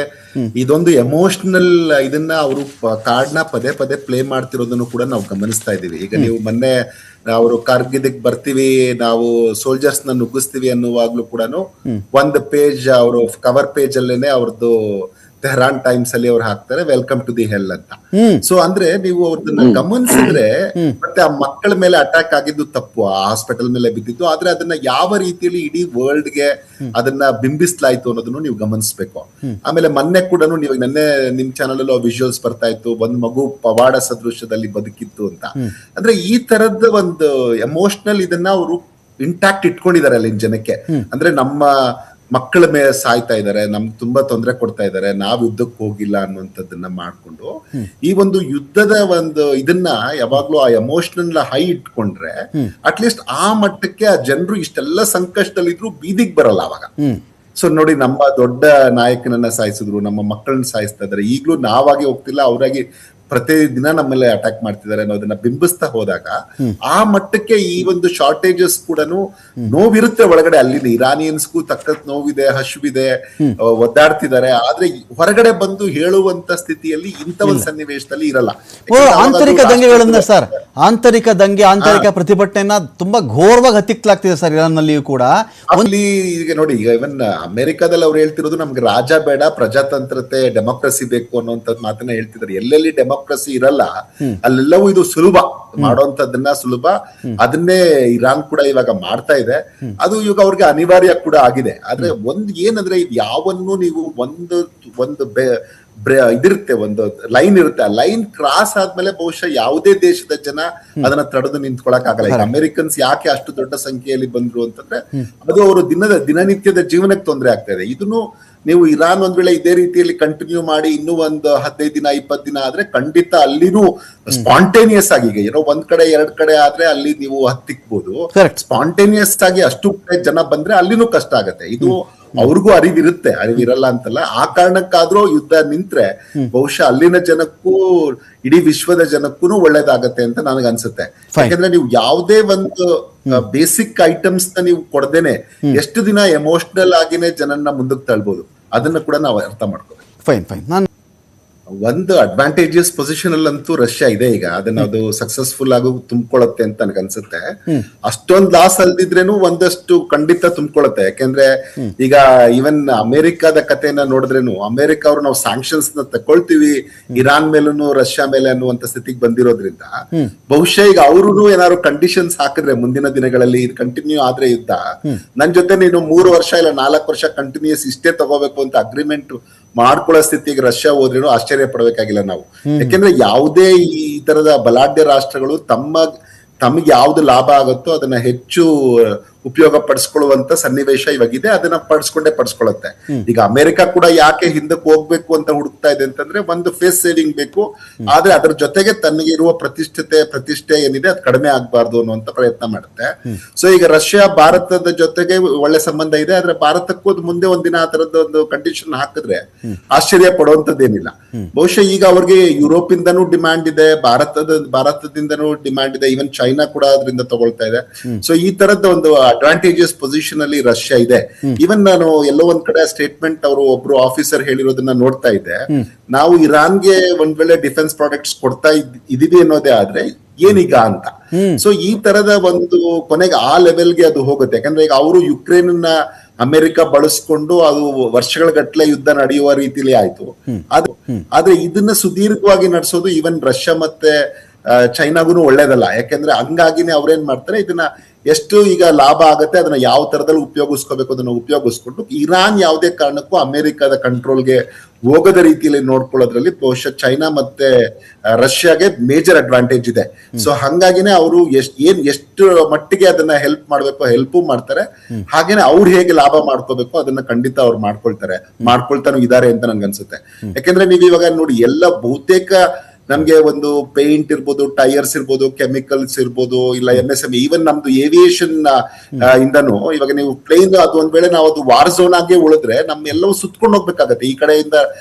ಇದೊಂದು ಎಮೋಷನಲ್ ಇದನ್ನ ಅವರು ಕಾರ್ಡ್ನ ಪದೇ ಪದೇ ಪ್ಲೇ ಮಾಡ್ತಿರೋದನ್ನು ಕೂಡ ನಾವು ಗಮನಿಸ್ತಾ ಇದೀವಿ. ಈಗ ನೀವು ಮೊನ್ನೆ ಅವರು ಕಾರ್ಗಿದಕ್ ಬರ್ತೀವಿ, ನಾವು ಸೋಲ್ಜರ್ಸ್ ನ ನುಗ್ಗಿಸ್ತೀವಿ ಅನ್ನುವಾಗ್ಲೂ ಕೂಡ ಒಂದು ಪೇಜ್ ಅವರು ಕವರ್ ಪೇಜ್ ಅಲ್ಲೇನೆ ಅವ್ರದ್ದು ತೆಹರಾನ್ ಟೈಮ್ಸ್ ಅಲ್ಲಿ ಅವ್ರು ಹಾಕ್ತಾರೆ ವೆಲ್ಕಮ್ ಟು ದಿ ಹೆಲ್ ಅಂತ. ಸೊ ಅಂದ್ರೆ ನೀವು ಅವ್ರನ್ನ ಗಮನಿಸಿದ್ರೆ, ಮತ್ತೆ ಆ ಮಕ್ಕಳ ಮೇಲೆ ಅಟ್ಯಾಕ್ ಆಗಿದ್ದು ತಪ್ಪು, ಆ ಹಾಸ್ಪಿಟಲ್ ಮೇಲೆ ಬಿದ್ದಿದ್ದು, ಆದ್ರೆ ಅದನ್ನ ಯಾವ ರೀತಿಯಲ್ಲಿ ಇಡೀ ವರ್ಲ್ಡ್ ಗೆ ಅದನ್ನ ಬಿಂಬಿಸ್ಲಾಯ್ತು ಅನ್ನೋದನ್ನು ನೀವು ಗಮನಿಸ್ಬೇಕು. ಆಮೇಲೆ ಮೊನ್ನೆ ಕೂಡ ನೀವು ನೆನ್ನೆ ನಿಮ್ ಚಾನಲ್ ಅಲ್ಲಿ ವಿಜುವಲ್ಸ್ ಬರ್ತಾ ಇತ್ತು, ಒಂದ್ ಮಗು ಪವಾಡ ಸದೃಶ್ಯದಲ್ಲಿ ಬದುಕಿತ್ತು ಅಂತ. ಅಂದ್ರೆ ಈ ತರದ ಒಂದು ಎಮೋಷನಲ್ ಇದನ್ನ ಅವರು ಇಂಟ್ಯಾಕ್ಟ್ ಇಟ್ಕೊಂಡಿದ್ದಾರೆ ಅಲ್ಲಿನ ಜನಕ್ಕೆ. ಅಂದ್ರೆ ನಮ್ಮ ಮಕ್ಕಳ ಮೇಲೆ ಸಾಯ್ತಾ ಇದ್ದಾರೆ, ನಮ್ಗೆ ತುಂಬಾ ತೊಂದರೆ ಕೊಡ್ತಾ ಇದ್ದಾರೆ, ನಾವ್ ಯುದ್ಧಕ್ಕೆ ಹೋಗಿಲ್ಲ ಅನ್ನುವಂಥದ್ದನ್ನ ಮಾಡ್ಕೊಂಡು ಈ ಒಂದು ಯುದ್ಧದ ಒಂದು ಇದನ್ನ ಯಾವಾಗ್ಲೂ ಆ ಎಮೋಷನಲ್ ಹೈ ಇಟ್ಕೊಂಡ್ರೆ ಅಟ್ಲೀಸ್ಟ್ ಆ ಮಟ್ಟಕ್ಕೆ ಆ ಜನರು ಇಷ್ಟೆಲ್ಲ ಸಂಕಷ್ಟದಲ್ಲಿದ್ರು ಬೀದಿಗೆ ಬರಲ್ಲ ಅವಾಗ. ಸೊ ನೋಡಿ, ನಮ್ಮ ದೊಡ್ಡ ನಾಯಕನನ್ನ ಸಾಯಿಸಿದ್ರು, ನಮ್ಮ ಮಕ್ಕಳನ್ನ ಸಾಯಿಸ್ತಾ ಇದಾರೆ, ಈಗ್ಲೂ ನಾವಾಗಿ ಹೋಗ್ತಿಲ್ಲ, ಅವರಾಗಿ ಪ್ರತಿದಿನ ನಮ್ಮಲ್ಲಿ ಅಟ್ಯಾಕ್ ಮಾಡ್ತಿದ್ದಾರೆ ಅನ್ನೋದನ್ನ ಬಿಂಬಿಸ್ತಾ ಹೋದಾಗ ಆ ಮಟ್ಟಕ್ಕೆ ಈ ಒಂದು ಶಾರ್ಟೇಜಸ್ ಕೂಡ ನೋವಿರುತ್ತೆ ಒಳಗಡೆ. ಅಲ್ಲಿ ಇರಾನಿಯನ್ಸ್ಗೂ ತಕ್ಕ ನೋವಿದೆ, ಹಶುವಿದೆ, ಒದ್ದಾಡ್ತಿದ್ದಾರೆ. ಆದ್ರೆ ಹೊರಗಡೆ ಬಂದು ಹೇಳುವಂತ ಸ್ಥಿತಿಯಲ್ಲಿ ಇಂಥ ಒಂದು ಸನ್ನಿವೇಶದಲ್ಲಿ ಇರಲ್ಲ. ಆಂತರಿಕ ದಂಗೆಗಳನ್ನ ಸರ್, ಆಂತರಿಕ ದಂಗೆ, ಆಂತರಿಕ ಪ್ರತಿಭಟನೆಯನ್ನ ತುಂಬಾ ಘೋರವಾಗಿ ಹತ್ತಿಕ್ಕಲಾಗ್ತಿದೆ ಸರ್ ಇರಾನ್ ನಲ್ಲಿಯೂ ಕೂಡ. ಅಲ್ಲಿ ಈಗ ನೋಡಿ, ಈಗ ಇವನ್ ಅಮೆರಿಕಾದಲ್ಲಿ ಅವ್ರು ಹೇಳ್ತಿರೋದು ನಮ್ಗೆ ರಾಜ ಬೇಡ, ಪ್ರಜಾತಂತ್ರತೆ, ಡೆಮೋಕ್ರಸಿ ಬೇಕು ಅನ್ನುವಂಥದ್ದು ಮಾತನ್ನ ಹೇಳ್ತಿದ್ದಾರೆ. ಎಲ್ಲೆಲ್ಲಿ ಡೆಮೋಕ್ರಸಿ ಇರಲ್ಲ ಅಲ್ಲೆಲ್ಲವೂ ಇದು ಸುಲಭ ಮಾಡುವಂತದ್ದನ್ನ ಸುಲಭ. ಅದನ್ನೇ ಇರಾನ್ ಕೂಡ ಇವಾಗ ಮಾಡ್ತಾ ಇದೆ. ಅದು ಇವಾಗ ಅವ್ರಿಗೆ ಅನಿವಾರ್ಯ ಕೂಡ ಆಗಿದೆ. ಆದ್ರೆ ಒಂದ್ ಏನಂದ್ರೆ, ಯಾವನ್ನು ನೀವು ಒಂದು ಇದಿರುತ್ತೆ, ಒಂದು ಲೈನ್ ಇರುತ್ತೆ, ಆ ಲೈನ್ ಕ್ರಾಸ್ ಆದ್ಮೇಲೆ ಬಹುಶಃ ಯಾವುದೇ ದೇಶದ ಜನ ಅದನ್ನ ತಡೆದು ನಿಂತ್ಕೊಳಕ್ ಆಗಲ್ಲ. ಈಗ ಅಮೆರಿಕನ್ಸ್ ಯಾಕೆ ಅಷ್ಟು ದೊಡ್ಡ ಸಂಖ್ಯೆಯಲ್ಲಿ ಬಂದ್ರು ಅಂತಂದ್ರೆ ಅದು ಅವರು ದಿನನಿತ್ಯದ ಜೀವನಕ್ಕೆ ತೊಂದರೆ ಆಗ್ತಾ ಇದೆ. ಇದನ್ನು ನೀವು ಇರಾನ್ ಒಂದ್ ವೇಳೆ ಇದೇ ರೀತಿಯಲ್ಲಿ ಕಂಟಿನ್ಯೂ ಮಾಡಿ ಇನ್ನೂ ಒಂದು 15 ದಿನ 20 ದಿನ ಆದ್ರೆ ಖಂಡಿತ ಅಲ್ಲಿನೂ ಸ್ಪಾಂಟೇನಿಯಸ್ ಆಗಿ, ಈಗ ಏನೋ ಒಂದ್ ಕಡೆ ಎರಡ್ ಕಡೆ ಆದ್ರೆ ಅಲ್ಲಿ ನೀವು ಹತ್ತಿಕ್ಬೋದು. ಸ್ಪಾಂಟೇನಿಯಸ್ ಆಗಿ ಅಷ್ಟು ಜನ ಬಂದ್ರೆ ಅಲ್ಲಿನೂ ಕಷ್ಟ ಆಗತ್ತೆ. ಇದು ಅವ್ರಿಗೂ ಅರಿವಿರುತ್ತೆ, ಅರಿವಿರಲ್ಲ ಅಂತಲ್ಲ. ಆ ಕಾರಣಕ್ಕಾದ್ರೂ ಯುದ್ಧ ನಿಂತ್ರೆ ಬಹುಶಃ ಅಲ್ಲಿನ ಜನಕ್ಕೂ ಇಡೀ ವಿಶ್ವದ ಜನಕ್ಕೂ ಒಳ್ಳೇದಾಗತ್ತೆ ಅಂತ ನನಗೆ ಅನ್ಸುತ್ತೆ. ಯಾಕಂದ್ರೆ ನೀವು ಯಾವುದೇ ಒಂದು ಬೇಸಿಕ್ ಐಟಮ್ಸ್ ನ ನೀವು ಕೊಡದೇನೆ ಎಷ್ಟು ದಿನ ಎಮೋಷನಲ್ ಆಗಿನೇ ಜನನ್ನ ಮುಂದಕ್ಕೆ ತಳ್ಬೋದು, ಅದನ್ನ ಕೂಡ ನಾವು ಅರ್ಥ ಮಾಡ್ಕೋಬೇಕು. ಒಂದು ಅಡ್ವಾಂಟೇಜಿಯಸ್ ಪೊಸಿಷನ್ ಅಲ್ಲಂತೂ ರಷ್ಯಾ ಇದೆ ಈಗ, ಅದನ್ನ ಅದು ಸಕ್ಸಸ್ಫುಲ್ ಆಗಿ ತುಂಬಿಕೊಳ್ಳುತ್ತೆ ಅಂತ ನನಗೆ ಅನ್ಸುತ್ತೆ. ಅಷ್ಟೊಂದು ಲಾಸ್ ಅಲ್ದಿದ್ರೇನು ಒಂದಷ್ಟು ಖಂಡಿತ ತುಂಬಿಕೊಳ್ಳುತ್ತೆ. ಯಾಕೆಂದ್ರೆ ಈಗ ಈವನ್ ಅಮೆರಿಕಾದ ಕಥೆಯನ್ನ ನೋಡಿದ್ರೇನು, ಅಮೆರಿಕ ಅವ್ರು ನಾವು ಸ್ಯಾಂಕ್ಷನ್ಸ್ ನ ತಕೊಳ್ತೀವಿ ಇರಾನ್ ಮೇಲೂ ರಷ್ಯಾ ಮೇಲೆ ಅನ್ನುವಂತ ಸ್ಥಿತಿಗೆ ಬಂದಿರೋದ್ರಿಂದ ಬಹುಶಃ ಈಗ ಅವರು ಏನಾದ್ರು ಕಂಡೀಷನ್ಸ್ ಹಾಕಿದ್ರೆ ಮುಂದಿನ ದಿನಗಳಲ್ಲಿ ಇದು ಕಂಟಿನ್ಯೂ ಆದ್ರೆ ಯುದ್ಧ, ನನ್ ಜೊತೆ ನೀನು 3 ವರ್ಷ ಇಲ್ಲ 4 ವರ್ಷ ಕಂಟಿನ್ಯೂಸ್ ಇಷ್ಟೇ ತಗೋಬೇಕು ಅಂತ ಅಗ್ರಿಮೆಂಟ್ ಮಾಡ್ಕೊಳ್ಳೋ ಸ್ಥಿತಿಗೆ ರಷ್ಯಾ ಹೋದ್ರೇನು ಆಶ್ಚರ್ಯ ಪಡಬೇಕಾಗಿಲ್ಲ ನಾವು. ಯಾಕೆಂದ್ರೆ ಯಾವುದೇ ಈ ತರದ ಬಲಾಢ್ಯ ರಾಷ್ಟ್ರಗಳು ತಮಗೆ ಯಾವ್ದು ಲಾಭ ಆಗುತ್ತೋ ಅದನ್ನ ಹೆಚ್ಚು ಉಪಯೋಗ ಪಡಿಸ್ಕೊಳ್ಳುವಂತ ಸನ್ನಿವೇಶ ಇವಾಗಿದೆ. ಅದನ್ನ ಪಡಿಸ್ಕೊಳ್ಳುತ್ತೆ. ಈಗ ಅಮೆರಿಕ ಕೂಡ ಯಾಕೆ ಹಿಂದಕ್ಕೆ ಹೋಗ್ಬೇಕು ಅಂತ ಹುಡುಕ್ತಾ ಇದೆ ಅಂತಂದ್ರೆ ಒಂದು ಫೇಸ್ ಸೇವಿಂಗ್ ಬೇಕು, ಆದ್ರೆ ಅದ್ರ ಜೊತೆಗೆ ತನಗೆ ಇರುವ ಪ್ರತಿಷ್ಠೆ ಏನಿದೆ ಅದು ಕಡಿಮೆ ಆಗ್ಬಾರ್ದು ಅನ್ನುವಂತ ಪ್ರಯತ್ನ ಮಾಡುತ್ತೆ. ಸೊ ಈಗ ರಷ್ಯಾ ಭಾರತದ ಜೊತೆಗೆ ಒಳ್ಳೆ ಸಂಬಂಧ ಇದೆ, ಆದ್ರೆ ಭಾರತಕ್ಕೂ ಮುಂದೆ ಒಂದಿನ ಆ ತರದ ಒಂದು ಕಂಡೀಷನ್ ಹಾಕಿದ್ರೆ ಆಶ್ಚರ್ಯ ಪಡುವಂತದ್ದೇನಿಲ್ಲ. ಬಹುಶಃ ಈಗ ಅವ್ರಿಗೆ ಯುರೋಪ್ ಇಂದನೂ ಡಿಮ್ಯಾಂಡ್ ಇದೆ, ಭಾರತದಿಂದನೂ ಡಿಮ್ಯಾಂಡ್ ಇದೆ, ಈವನ್ ಚೈನಾ ಕೂಡ ಅದರಿಂದ ತಗೊಳ್ತಾ ಇದೆ. ಸೊ ಈ ತರದ ಒಂದು ಅಡ್ವಾಂಟೇಜಸ್ ಪೊಸಿಷನ್ ಅಲ್ಲಿ ರಷ್ಯಾ ಇದೆ. ಈವನ್ ನಾನು ಎಲ್ಲೋ ಒಂದ್ ಕಡೆ ಸ್ಟೇಟ್ಮೆಂಟ್ ಅವರು ಒಬ್ರು ಆಫೀಸರ್ ಹೇಳಿರೋದನ್ನ ನೋಡ್ತಾ ಇದ್ದೆ, ನಾವು ಇರಾನ್ಗೆ ಒಂದ್ ವೇಳೆ ಡಿಫೆನ್ಸ್ ಪ್ರಾಡಕ್ಟ್ಸ್ ಕೊಡ್ತಾ ಇದೀವಿ ಅನ್ನೋದೇ ಆದ್ರೆ ಏನೀಗ ಅಂತ. ಸೊ ಈ ತರದ ಒಂದು ಕೊನೆಗೆ ಆ ಲೆವೆಲ್ಗೆ ಅದು ಹೋಗುತ್ತೆ. ಯಾಕಂದ್ರೆ ಈಗ ಅವರು ಯುಕ್ರೇನ್ ಅಮೆರಿಕ ಬಳಸ್ಕೊಂಡು ಅದು ವರ್ಷಗಳ ಗಟ್ಟಲೆ ಯುದ್ಧ ನಡೆಯುವ ರೀತಿಲಿ ಆಯ್ತು. ಆದ್ರೆ ಇದನ್ನ ಸುದೀರ್ಘವಾಗಿ ನಡೆಸೋದು ಈವನ್ ರಷ್ಯಾ ಮತ್ತೆ ಚೈನಾಗೂ ಒಳ್ಳೇದಲ್ಲ. ಯಾಕೆಂದ್ರೆ ಹಂಗಾಗಿನೇ ಅವ್ರೇನ್ ಮಾಡ್ತಾರೆ, ಇದನ್ನ ಎಷ್ಟು ಈಗ ಲಾಭ ಆಗತ್ತೆ ಅದನ್ನ ಯಾವ ತರದಲ್ಲಿ ಉಪಯೋಗಿಸ್ಕೋಬೇಕು ಅದನ್ನ ಉಪಯೋಗಿಸ್ಕೊಂಡು ಇರಾನ್ ಯಾವುದೇ ಕಾರಣಕ್ಕೂ ಅಮೆರಿಕದ ಕಂಟ್ರೋಲ್ಗೆ ಹೋಗದ ರೀತಿಯಲ್ಲಿ ನೋಡ್ಕೊಳ್ಳೋದ್ರಲ್ಲಿ ಬಹುಶಃ ಚೈನಾ ಮತ್ತೆ ರಷ್ಯಾಗೆ ಮೇಜರ್ ಅಡ್ವಾಂಟೇಜ್ ಇದೆ. ಸೊ ಹಂಗಾಗಿನೇ ಅವರು ಎಷ್ಟು ಮಟ್ಟಿಗೆ ಅದನ್ನ ಹೆಲ್ಪ್ ಹೆಲ್ಪ್ ಮಾಡ್ತಾರೆ, ಹಾಗೇನೆ ಅವ್ರು ಹೇಗೆ ಲಾಭ ಮಾಡ್ಕೋಬೇಕು ಅದನ್ನ ಖಂಡಿತ ಅವ್ರು ಮಾಡ್ಕೊಳ್ತಾನೂ ಇದಾರೆ ಅಂತ ನನ್ಗನ್ಸುತ್ತೆ. ಯಾಕೆಂದ್ರೆ ನೀವು ಇವಾಗ ನೋಡಿ ಎಲ್ಲ ಬಹುತೇಕ ನಮ್ಗೆ ಒಂದು ಪೇಂಟ್ ಇರ್ಬೋದು, ಟೈರ್ಸ್ ಇರ್ಬೋದು, ಕೆಮಿಕಲ್ಸ್ ಇರ್ಬೋದು, ಇಲ್ಲ MSME, ಈವನ್ ನಮ್ದು ಏವಿಯೇಷನ್ ಇಂದನು ಇವಾಗ ನೀವು ಪ್ಲೇನ್ ಅದು ಒಂದ್ ವೇಳೆ ನಾವು ಅದು ವಾರ್ ಝೋನ್ ಆಗಿ ಉಳಿದ್ರೆ ನಮ್ಮೆಲ್ಲವೂ ಸುತ್ಕೊಂಡು ಹೋಗ್ಬೇಕಾಗತ್ತೆ. ಈ ಕಡೆಯಿಂದ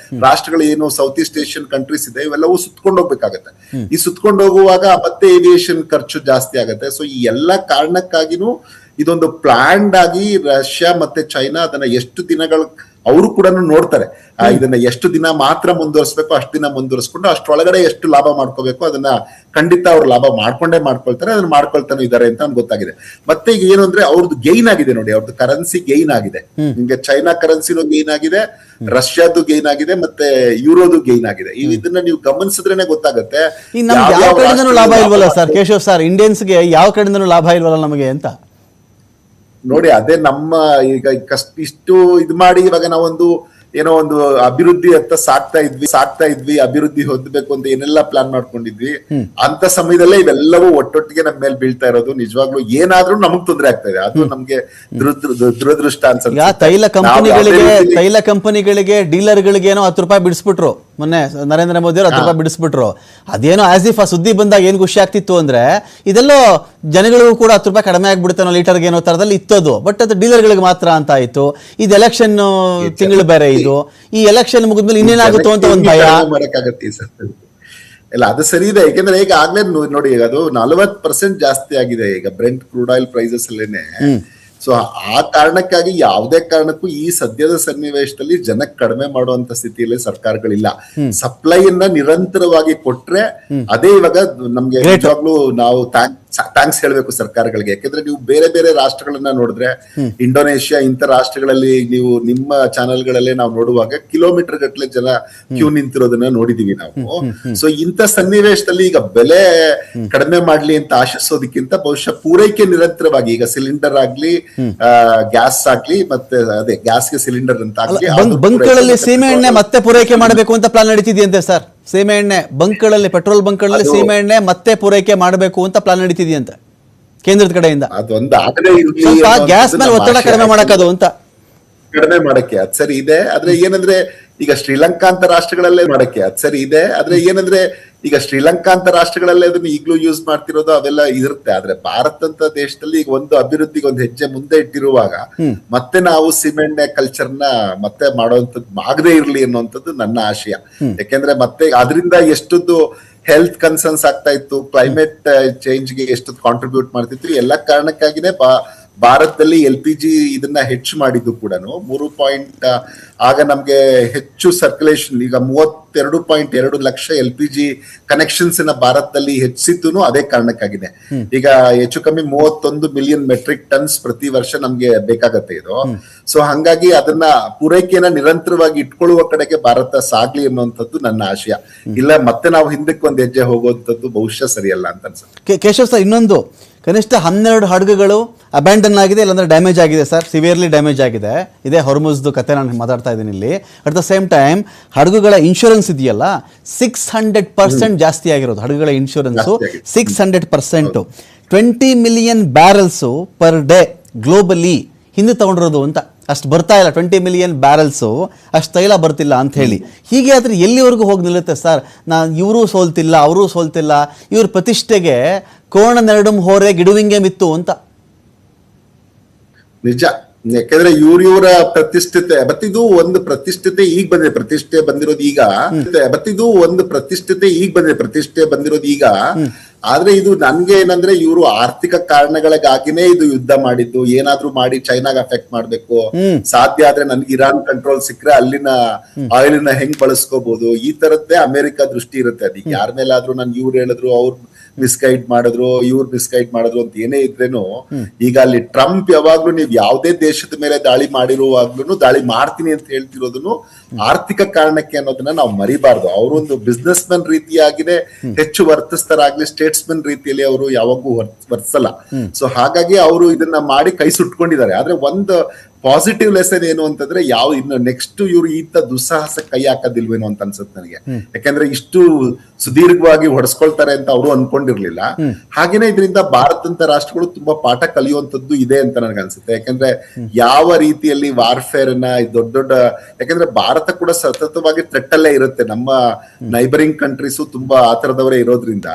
ರಾಷ್ಟ್ರಗಳು ಏನು ಸೌತ್ ಈಸ್ಟ್ ಏಷ್ಯನ್ ಕಂಟ್ರೀಸ್ ಇದೆ ಇವೆಲ್ಲವೂ ಸುತ್ಕೊಂಡು ಹೋಗ್ಬೇಕಾಗತ್ತೆ. ಈ ಸುತ್ಕೊಂಡು ಹೋಗುವಾಗ ಮತ್ತೆ ಏವಿಯೇಷನ್ ಖರ್ಚು ಜಾಸ್ತಿ ಆಗತ್ತೆ. ಸೊ ಈ ಎಲ್ಲಾ ಕಾರಣಕ್ಕಾಗಿನೂ ಇದೊಂದು ಪ್ಲಾನ್ಡ್ ಆಗಿ ರಷ್ಯಾ ಮತ್ತೆ ಚೈನಾ ಅದನ್ನ ಎಷ್ಟು ದಿನಗಳ ಅವರು ಕೂಡ ನೋಡ್ತಾರೆ, ಇದನ್ನ ಎಷ್ಟು ದಿನ ಮಾತ್ರ ಮುಂದುವರಿಸಬೇಕು ಅಷ್ಟು ದಿನ ಮುಂದುವರಿಸ್ಕೊಂಡು ಅಷ್ಟರೊಳಗಡೆ ಎಷ್ಟು ಲಾಭ ಮಾಡ್ಕೋಬೇಕು ಅದನ್ನ ಖಂಡಿತ ಅವ್ರು ಲಾಭ ಮಾಡ್ಕೊಳ್ತಾರೆ, ಅದನ್ನ ಮಾಡ್ಕೊಳ್ತಾನೆ ಇದಾರೆ ಅಂತ ನಮ್ಗೆ ಗೊತ್ತಾಗಿದೆ. ಮತ್ತೆ ಈಗ ಏನು ಅಂದ್ರೆ ಅವ್ರದ್ದು ಗೈನ್ ಆಗಿದೆ ನೋಡಿ, ಅವ್ರದ್ದು ಕರೆನ್ಸಿ ಗೈನ್ ಆಗಿದೆ. ನಿಮ್ಗೆ ಚೈನಾ ಕರೆನ್ಸಿನೂ ಗೈನ್ ಆಗಿದೆ, ರಷ್ಯಾದು ಗೈನ್ ಆಗಿದೆ, ಮತ್ತೆ ಯೂರೋದು ಗೈನ್ ಆಗಿದೆ. ಇದನ್ನ ನೀವು ಗಮನಿಸಿದ್ರೇನೆ ಗೊತ್ತಾಗುತ್ತೆ. ಯಾವ ಕಡೆಯಿಂದನೂ ಲಾಭ ಇಲ್ವಲ್ಲ ಸರ್ ಕೇಶವ್ ಸರ್, ಇಂಡಿಯನ್ಸ್ಗೆ ಯಾವ ಕಡೆಯಿಂದನೂ ಲಾಭ ಇಲ್ವಲ್ಲ ನಮಗೆ ಅಂತ ನೋಡಿ. ಅದೇ ನಮ್ಮ ಈಗ ಇಷ್ಟು ಇದು ಮಾಡಿ ಇವಾಗ ನಾವೊಂದು ಏನೋ ಒಂದು ಅಭಿವೃದ್ಧಿ ಅಂತ ಸಾಕ್ತಾ ಇದ್ವಿ ಅಭಿವೃದ್ಧಿ ಹೊಂದಬೇಕು ಅಂತ ಏನೆಲ್ಲ ಪ್ಲಾನ್ ಮಾಡ್ಕೊಂಡಿದ್ವಿ, ಅಂತ ಸಮಯದಲ್ಲೇ ಇವೆಲ್ಲವೂ ಒಟ್ಟೊಟ್ಟಿಗೆ ನಮ್ಮ ಮೇಲೆ ಬೀಳ್ತಾ ಇರೋದು ನಿಜವಾಗ್ಲೂ ಏನಾದ್ರೂ ನಮಗ್ ತೊಂದರೆ ಆಗ್ತಾ ಇದೆ. ಅದು ನಮ್ಗೆ ದುರದೃಷ್ಟ ಅನ್ಸುತ್ತೆ. ತೈಲ ಕಂಪನಿಗಳಿಗೆ ಡೀಲರ್ಗಳಿಗೆ ಏನೋ 10 ರೂಪಾಯಿ ಬಿಡಿಸ್ಬಿಟ್ರು ಮೊನ್ನೆ ನರೇಂದ್ರ ಮೋದಿ ಅವರು 10 ರೂಪಾಯಿ ಬಿಡಿಸ್ಬಿಟ್ರು. ಅದೇನೋ ಆಸ್ ಇಫ್ ಆ ಸುದ್ದಿ ಬಂದಾಗ ಏನ್ ಖುಷಿ ಆಗ್ತಿತ್ತು ಅಂದ್ರೆ ಇದೆಲ್ಲೋ ಜನಗಳಿಗೂ ಕೂಡ 10 ರೂಪಾಯಿ ಕಡಿಮೆ ಆಗ್ಬಿಡುತ್ತೆ ಲೀಟರ್ಗೆ ಏನೋ ತರದಲ್ಲಿ ಇತ್ತದು. ಬಟ್ ಅದು ಡೀಲರ್ಗಳಿಗೆ ಮಾತ್ರ ಅಂತ ಆಯ್ತು. ಇದು ಎಲೆಕ್ಷನ್ ತಿಂಗಳು ಬೇರೆ, ಇದು ಈ ಎಲೆಕ್ಷನ್ ಮುಗಿದ್ಮೇಲೆ ಇನ್ನೇನಾಗುತ್ತೋ ಅಂತ ಒಂದು ಭಯ. ಇಲ್ಲ ಅದು ಸರಿ ಇದೆ, ಯಾಕೆಂದ್ರೆ ಈಗ ಆಗ್ಲೇ ನೋಡಿ ಅದು 40% ಜಾಸ್ತಿ ಆಗಿದೆ ಈಗ ಬ್ರೆಂಟ್ ಕ್ರೂಡ್ ಆಯಿಲ್ ಪ್ರೈಸಸ್ ಅಲ್ಲೇನೆ. ಸೊ ಆ ಕಾರಣಕ್ಕಾಗಿ ಯಾವುದೇ ಕಾರಣಕ್ಕೂ ಈ ಸದ್ಯದ ಸನ್ನಿವೇಶದಲ್ಲಿ ಜನಕ್ಕೆ ಕಡಿಮೆ ಮಾಡುವಂತ ಸ್ಥಿತಿಯಲ್ಲಿ ಸರ್ಕಾರಗಳಿಲ್ಲ. ಸಪ್ಲೈಯನ್ನ ನಿರಂತರವಾಗಿ ಕೊಟ್ರೆ ಅದೇ ಇವಾಗ ನಮ್ಗೆ ನಿಜವಾಗ್ಲೂ ನಾವು ಥ್ಯಾಂಕ್ಸ್ ಹೇಳ್ಬೇಕು ಸರ್ಕಾರಗಳಿಗೆ. ಯಾಕಂದ್ರೆ ನೀವು ಬೇರೆ ಬೇರೆ ರಾಷ್ಟ್ರಗಳನ್ನ ನೋಡಿದ್ರೆ, ಇಂಡೋನೇಷ್ಯಾ ಇಂಥ ರಾಷ್ಟ್ರಗಳಲ್ಲಿ ನೀವು ನಿಮ್ಮ ಚಾನೆಲ್ಗಳಲ್ಲೇ ನಾವು ನೋಡುವಾಗ ಕಿಲೋಮೀಟರ್ ಗಟ್ಟಲೆ ಜನ ಕ್ಯೂ ನಿಂತಿರೋದನ್ನ ನೋಡಿದೀವಿ ನಾವು. ಸೊ ಇಂಥ ಸನ್ನಿವೇಶದಲ್ಲಿ ಈಗ ಬೆಲೆ ಕಡಿಮೆ ಮಾಡ್ಲಿ ಅಂತ ಆಶಿಸೋದಕ್ಕಿಂತ ಬಹುಶಃ ಪೂರೈಕೆ ನಿರಂತರವಾಗಿ ಈಗ ಸಿಲಿಂಡರ್ ಆಗ್ಲಿ, ಗ್ಯಾಸ್ ಆಗ್ಲಿ, ಮತ್ತೆ ಅದೇ ಗ್ಯಾಸ್ಗೆ ಸಿಲಿಂಡರ್ ಅಂತ ಆಗ್ಲಿ, ಬಂಕ್ಗಳಲ್ಲಿ ಸೀಮೆ ಎಣ್ಣೆ ಮತ್ತೆ ಪೂರೈಕೆ ಮಾಡಬೇಕು ಅಂತ ಪ್ಲಾನ್ ನಡೀತಿದೆಯಂತೆ ಸರ್. ಸೀಮೆ ಎಣ್ಣೆ ಬಂಕ್ಗಳಲ್ಲಿ, ಪೆಟ್ರೋಲ್ ಬಂಕ್ಗಳಲ್ಲಿ ಸೀಮೆ ಎಣ್ಣೆ ಮತ್ತೆ ಪೂರೈಕೆ ಮಾಡಬೇಕು ಅಂತ ಪ್ಲಾನ್ ನಡೀತಿದೆಯಂತೆ ಕೇಂದ್ರದ ಕಡೆಯಿಂದ. ಅದೊಂದು ಗ್ಯಾಸ್ ಮೇಲೆ ಒತ್ತಡ ಕಡಿಮೆ ಮಾಡಕ್ಕದು ಅಂತ ಕಡಿಮೆ ಮಾಡಕ್ಕೆ ಅದ್ ಸರಿ ಇದೆ. ಆದ್ರೆ ಏನಂದ್ರೆ ಈಗ ಶ್ರೀಲಂಕಾ ಅಂತ ರಾಷ್ಟ್ರಗಳಲ್ಲೇ ಮಾಡಕ್ಕೆ ಅದ್ ಸರಿ ಇದೆ. ಆದ್ರೆ ಏನಂದ್ರೆ ಈಗ ಶ್ರೀಲಂಕಾ ಅಂತ ರಾಷ್ಟ್ರಗಳಲ್ಲೇ ಅದನ್ನ ಈಗ್ಲೂ ಯೂಸ್ ಮಾಡ್ತಿರೋದು ಅವೆಲ್ಲ ಇರುತ್ತೆ. ಆದ್ರೆ ಭಾರತ ಅಂತ ದೇಶದಲ್ಲಿ ಈಗ ಒಂದು ಅಭಿವೃದ್ಧಿಗೆ ಒಂದು ಹೆಜ್ಜೆ ಮುಂದೆ ಇಟ್ಟಿರುವಾಗ ಮತ್ತೆ ನಾವು ಸಿಮೆಂಟ್ ಕಲ್ಚರ್ನ ಮತ್ತೆ ಮಾಡೋಂಥದ್ದು ಆಗದೆ ಇರ್ಲಿ ಅನ್ನುವಂಥದ್ದು ನನ್ನ ಆಶಯ. ಯಾಕೆಂದ್ರೆ ಮತ್ತೆ ಅದರಿಂದ ಎಷ್ಟೊಂದು ಹೆಲ್ತ್ ಕನ್ಸರ್ನ್ಸ್ ಆಗ್ತಾ ಇತ್ತು, ಕ್ಲೈಮೇಟ್ ಚೇಂಜ್ಗೆ ಎಷ್ಟು ಕಾಂಟ್ರಿಬ್ಯೂಟ್ ಮಾಡ್ತಿತ್ತು. ಎಲ್ಲ ಕಾರಣಕ್ಕಾಗಿನೇ ಭಾರತದಲ್ಲಿ LPG ಇದನ್ನ ಹೆಚ್ಚು ಮಾಡಿದ್ದು ಕೂಡ 3 ಆಗ ನಮ್ಗೆ ಹೆಚ್ಚು ಸರ್ಕ್ಯುಲೇಷನ್ ಈಗ 32.2 ಲಕ್ಷ LPG ಕನೆಕ್ಷನ್ಸ್ ಭಾರತದಲ್ಲಿ ಹೆಚ್ಚಿತ್ತು ಅದೇ ಕಾರಣಕ್ಕಾಗಿದೆ. ಈಗ ಹೆಚ್ಚು ಕಮ್ಮಿ 31 ಮಿಲಿಯನ್ ಮೆಟ್ರಿಕ್ ಟನ್ಸ್ ಪ್ರತಿ ವರ್ಷ ನಮ್ಗೆ ಬೇಕಾಗತ್ತೆ ಇದು. ಸೊ ಹಂಗಾಗಿ ಅದನ್ನ ಪೂರೈಕೆಯನ್ನ ನಿರಂತರವಾಗಿ ಇಟ್ಕೊಳ್ಳುವ ಕಡೆಗೆ ಭಾರತ ಸಾಗ್ಲಿ ಅನ್ನುವಂಥದ್ದು ನನ್ನ ಆಶಯ. ಇಲ್ಲ ಮತ್ತೆ ನಾವು ಹಿಂದಕ್ಕೆ ಒಂದ್ ಹೆಜ್ಜೆ ಹೋಗುವಂಥದ್ದು ಬಹುಶಃ ಸರಿಯಲ್ಲ ಅಂತ ಅನ್ಸುತ್ತೆ. ಕೇಶವ್ ಸರ್, ಇನ್ನೊಂದು ಕನಿಷ್ಠ 12 ಹಡಗುಗಳು ಅಬ್ಯಾಂಡನ್ ಆಗಿದೆ, ಇಲ್ಲಾಂದ್ರೆ ಡ್ಯಾಮೇಜ್ ಆಗಿದೆ ಸರ್, ಸಿವಿಯರ್ಲಿ ಡ್ಯಾಮೇಜ್ ಆಗಿದೆ. ಇದೇ ಹೊರ್ಮುಜ್ದು ಕತೆ ನಾನು ಮಾತಾಡ್ತಾ ಇದ್ದೀನಿ ಇಲ್ಲಿ. ಅಟ್ ದ ಸೇಮ್ ಟೈಮ್ ಹಡಗುಗಳ ಇನ್ಶೂರೆನ್ಸ್ ಇದೆಯಲ್ಲ 600% ಜಾಸ್ತಿ ಆಗಿರೋದು. ಹಡಗುಗಳ insurance 600%. 20 million barrels per day globally ಹಿಂದೆ ತಗೊಂಡಿರೋದು ಅಂತ. ಅಷ್ಟು ಬರ್ತಾ ಇಲ್ಲ, 20 ಮಿಲಿಯನ್ ಬ್ಯಾರಲ್ಸು ಅಷ್ಟು ತೈಲ ಬರ್ತಿಲ್ಲ ಅಂತ ಹೇಳಿ. ಹೀಗೆ ಆದ್ರೆ ಎಲ್ಲಿವರೆಗೂ ಹೋಗಿ ನಿಲ್ಲುತ್ತೆ ಸರ್? ಇವರು ಸೋಲ್ತಿಲ್ಲ, ಅವರು ಸೋಲ್ತಿಲ್ಲ, ಇವ್ರ ಪ್ರತಿಷ್ಠೆಗೆ ಕೋಣ ನೆರಡುಂ ಹೋರೆ ಗಿಡುವಿಂಗೆ ಮಿತ್ತು ಅಂತ. ನಿಜ, ಯಾಕಂದ್ರೆ ಇವ್ರ ಪ್ರತಿಷ್ಠಿತೆ ಇದು ಒಂದು ಪ್ರತಿಷ್ಠಿತೆ ಈಗ ಬಂದಿದೆ. ಪ್ರತಿಷ್ಠೆ ಬಂದಿರೋದು ಇದು ಒಂದು ಪ್ರತಿಷ್ಠಿತೆ ಈಗ ಬಂದಿರೋದು. ಆದ್ರೆ ಇದು ನನ್ಗೆ ಏನಂದ್ರೆ ಇವರು ಆರ್ಥಿಕ ಕಾರಣಗಳಿಗಾಗಿನೇ ಇದು ಯುದ್ಧ ಮಾಡಿದ್ದು. ಏನಾದ್ರೂ ಮಾಡಿ ಚೈನಾಗ ಅಫೆಕ್ಟ್ ಮಾಡ್ಬೇಕು, ಸಾಧ್ಯ ಆದ್ರೆ ನನ್ಗೆ ಇರಾನ್ ಕಂಟ್ರೋಲ್ ಸಿಕ್ಕರೆ ಅಲ್ಲಿನ ಆಯಿಲ್ನ ಹೆಂಗ್ ಬಳಸ್ಕೋಬಹುದು, ಈ ತರದ್ದೇ ಅಮೆರಿಕ ದೃಷ್ಟಿ ಇರುತ್ತೆ. ಅದಕ್ಕೆ ಯಾರ ಮೇಲಾದ್ರೂ ಇವ್ರು ಹೇಳಿದ್ರು, ಅವ್ರು ಮಿಸ್ಗೈಡ್ ಮಾಡಿದ್ರು, ಇವ್ರು ಮಿಸ್ಗೈಡ್ ಮಾಡಿದ್ರು ಅಂತ ಏನೇ ಇದ್ರೇನು, ಈಗ ಅಲ್ಲಿ ಟ್ರಂಪ್ ಯಾವಾಗ್ಲೂ ನೀವ್ ಯಾವ್ದೇ ದೇಶದ ಮೇಲೆ ದಾಳಿ ಮಾಡಿರುವಾಗ್ಲೂ ದಾಳಿ ಮಾಡ್ತೀನಿ ಅಂತ ಹೇಳ್ತಿರೋದನ್ನು ಆರ್ಥಿಕ ಕಾರಣಕ್ಕೆ ಅನ್ನೋದನ್ನ ನಾವು ಮರಿಬಾರ್ದು. ಅವರೊಂದು ಬಿಸ್ನೆಸ್ ಮನ್ ರೀತಿಯಾಗಿನೇ ಹೆಚ್ಚು ವರ್ತಿಸ್ತಾರಾಗ್ಲಿ, ಸ್ಟೇಟ್ಸ್ಮನ್ ರೀತಿಯಲ್ಲಿ ಅವರು ಯಾವಾಗೂ ವರ್ತಿಸಲ್ಲ. ಸೊ ಹಾಗಾಗಿ ಅವರು ಇದನ್ನ ಮಾಡಿ ಕೈ ಸುಟ್ಕೊಂಡಿದ್ದಾರೆ. ಆದ್ರೆ ಒಂದು ಪಾಸಿಟಿವ್ ಲೆಸನ್ ಏನು ಅಂತಂದ್ರೆ ಇನ್ನು ನೆಕ್ಸ್ಟ್ ಇವ್ರು ಈತ ದುಸ್ಸಾಹಸ ಕೈ ಹಾಕೋದಿಲ್ವೇನೋ ಅಂತ ಅನ್ಸುತ್ತೆ ನನಗೆ. ಯಾಕಂದ್ರೆ ಇಷ್ಟು ಸುದೀರ್ಘವಾಗಿ ಹೊಡೆಸ್ಕೊಳ್ತಾರೆ ಅಂತ ಅವರು ಅನ್ಕೊಂಡಿರ್ಲಿಲ್ಲ. ಹಾಗೇನೆ ಇದರಿಂದ ಭಾರತದಂತ ರಾಷ್ಟ್ರಗಳು ತುಂಬಾ ಪಾಠ ಕಲಿಯುವಂತದ್ದು ಇದೆ ಅಂತ ನನಗೆ ಅನ್ಸುತ್ತೆ. ಯಾಕಂದ್ರೆ ಯಾವ ರೀತಿಯಲ್ಲಿ ವಾರ್ಫೇರ್ ದೊಡ್ಡ ಯಾಕಂದ್ರೆ ಭಾರತ ಕೂಡ ಸತತವಾಗಿ ಥ್ರೆಟ್ ಅಲ್ಲೇ ಇರುತ್ತೆ. ನಮ್ಮ ನೈಬರಿಂಗ್ ಕಂಟ್ರೀಸು ತುಂಬಾ ಆ ತರದವರೇ ಇರೋದ್ರಿಂದ.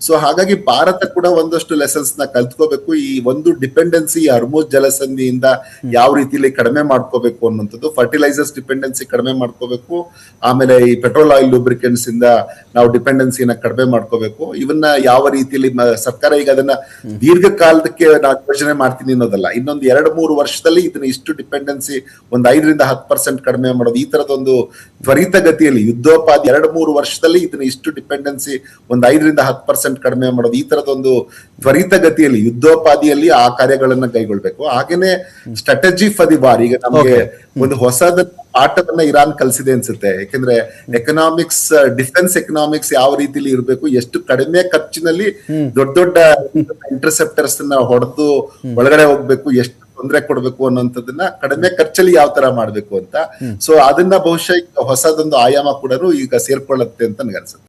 ಸೊ ಹಾಗಾಗಿ ಭಾರತ ಕೂಡ ಒಂದಷ್ಟು ಲೆಸನ್ಸ್ ನ ಕಲ್ತ್ಕೋಬೇಕು. ಈ ಒಂದು ಡಿಪೆಂಡೆನ್ಸಿ ಹರ್ಮುಜ್ ಜಲಸಂಧಿಯಿಂದ ಯಾವ ರೀತಿಯಲ್ಲಿ ಕಡಿಮೆ ಮಾಡ್ಕೋಬೇಕು ಅನ್ನೋಂಥದ್ದು, ಫರ್ಟಿಲೈಸರ್ಸ್ ಡಿಪೆಂಡೆನ್ಸಿ ಕಡಿಮೆ ಮಾಡ್ಕೋಬೇಕು, ಆಮೇಲೆ ಈ ಪೆಟ್ರೋಲ್ ಆಯಿಲ್ ಲೂಬ್ರಿಕೆಂಟ್ಸ್ ಇಂದ ನಾವು ಡಿಪೆಂಡೆನ್ಸಿನ ಕಡಿಮೆ ಮಾಡ್ಕೋಬೇಕು. ಇವನ್ನ ಯಾವ ರೀತಿಯಲ್ಲಿ ಸರ್ಕಾರ ಈಗ ಅದನ್ನ ದೀರ್ಘಕಾಲಕ್ಕೆ ನಾವು ಯೋಜನೆ ಮಾಡ್ತೀನಿ ಅನ್ನೋದಲ್ಲ, ಇನ್ನೊಂದು 2-3 ವರ್ಷದಲ್ಲಿ ಇದನ್ನ ಇಷ್ಟು ಡಿಪೆಂಡೆನ್ಸಿ ಒಂದು 5-10% ಕಡಿಮೆ ಮಾಡೋದು, ಈ ತರದೊಂದು ತ್ವರಿತಗತಿಯಲ್ಲಿ ಯುದ್ಧೋಪಾದಿ 2-3 ವರ್ಷದಲ್ಲಿ ಇದನ್ನ ಇಷ್ಟು ಡಿಪೆಂಡೆನ್ಸಿ ಒಂದು 5-10% ಕಡಿಮೆ ಮಾಡೋದು, ಈ ತರದೊಂದು ತ್ವರಿತಗತಿಯಲ್ಲಿ ಯುದ್ಧೋಪಾದಿಯಲ್ಲಿ ಆ ಕಾರ್ಯಗಳನ್ನ ಕೈಗೊಳ್ಬೇಕು. ಹಾಗೇನೆ ಸ್ಟ್ರಾಟಜಿ ಫಾರ್ ದಿ ವಾರ್, ಈಗ ನಮಗೆ ಒಂದು ಹೊಸದ ಪಾಠವನ್ನ ಇರಾನ್ ಕಲಿಸಿದೆ ಅನ್ಸುತ್ತೆ. ಯಾಕಂದ್ರೆ ಎಕನಾಮಿಕ್ಸ್, ಡಿಫೆನ್ಸ್ ಎಕನಾಮಿಕ್ಸ್ ಯಾವ ರೀತಿಲಿ ಇರಬೇಕು, ಎಷ್ಟು ಕಡಿಮೆ ಖರ್ಚಿನಲ್ಲಿ ದೊಡ್ಡ ಇಂಟರ್ಸೆಪ್ಟರ್ಸ್ ಹೊಡೆದು ಒಳಗಡೆ ಹೋಗ್ಬೇಕು, ಎಷ್ಟು ತೊಂದರೆ ಕೊಡ್ಬೇಕು ಅನ್ನೋಂಥದ್ದನ್ನ ಕಡಿಮೆ ಖರ್ಚಲ್ಲಿ ಯಾವ ತರ ಮಾಡ್ಬೇಕು ಅಂತ. ಸೊ ಅದನ್ನ ಬಹುಶಃ ಹೊಸದೊಂದು ಆಯಾಮ ಕೂಡ ಈಗ ಸೇರ್ಕೊಳ್ಳುತ್ತೆ ಅಂತ ನನಗನ್ಸುತ್ತೆ.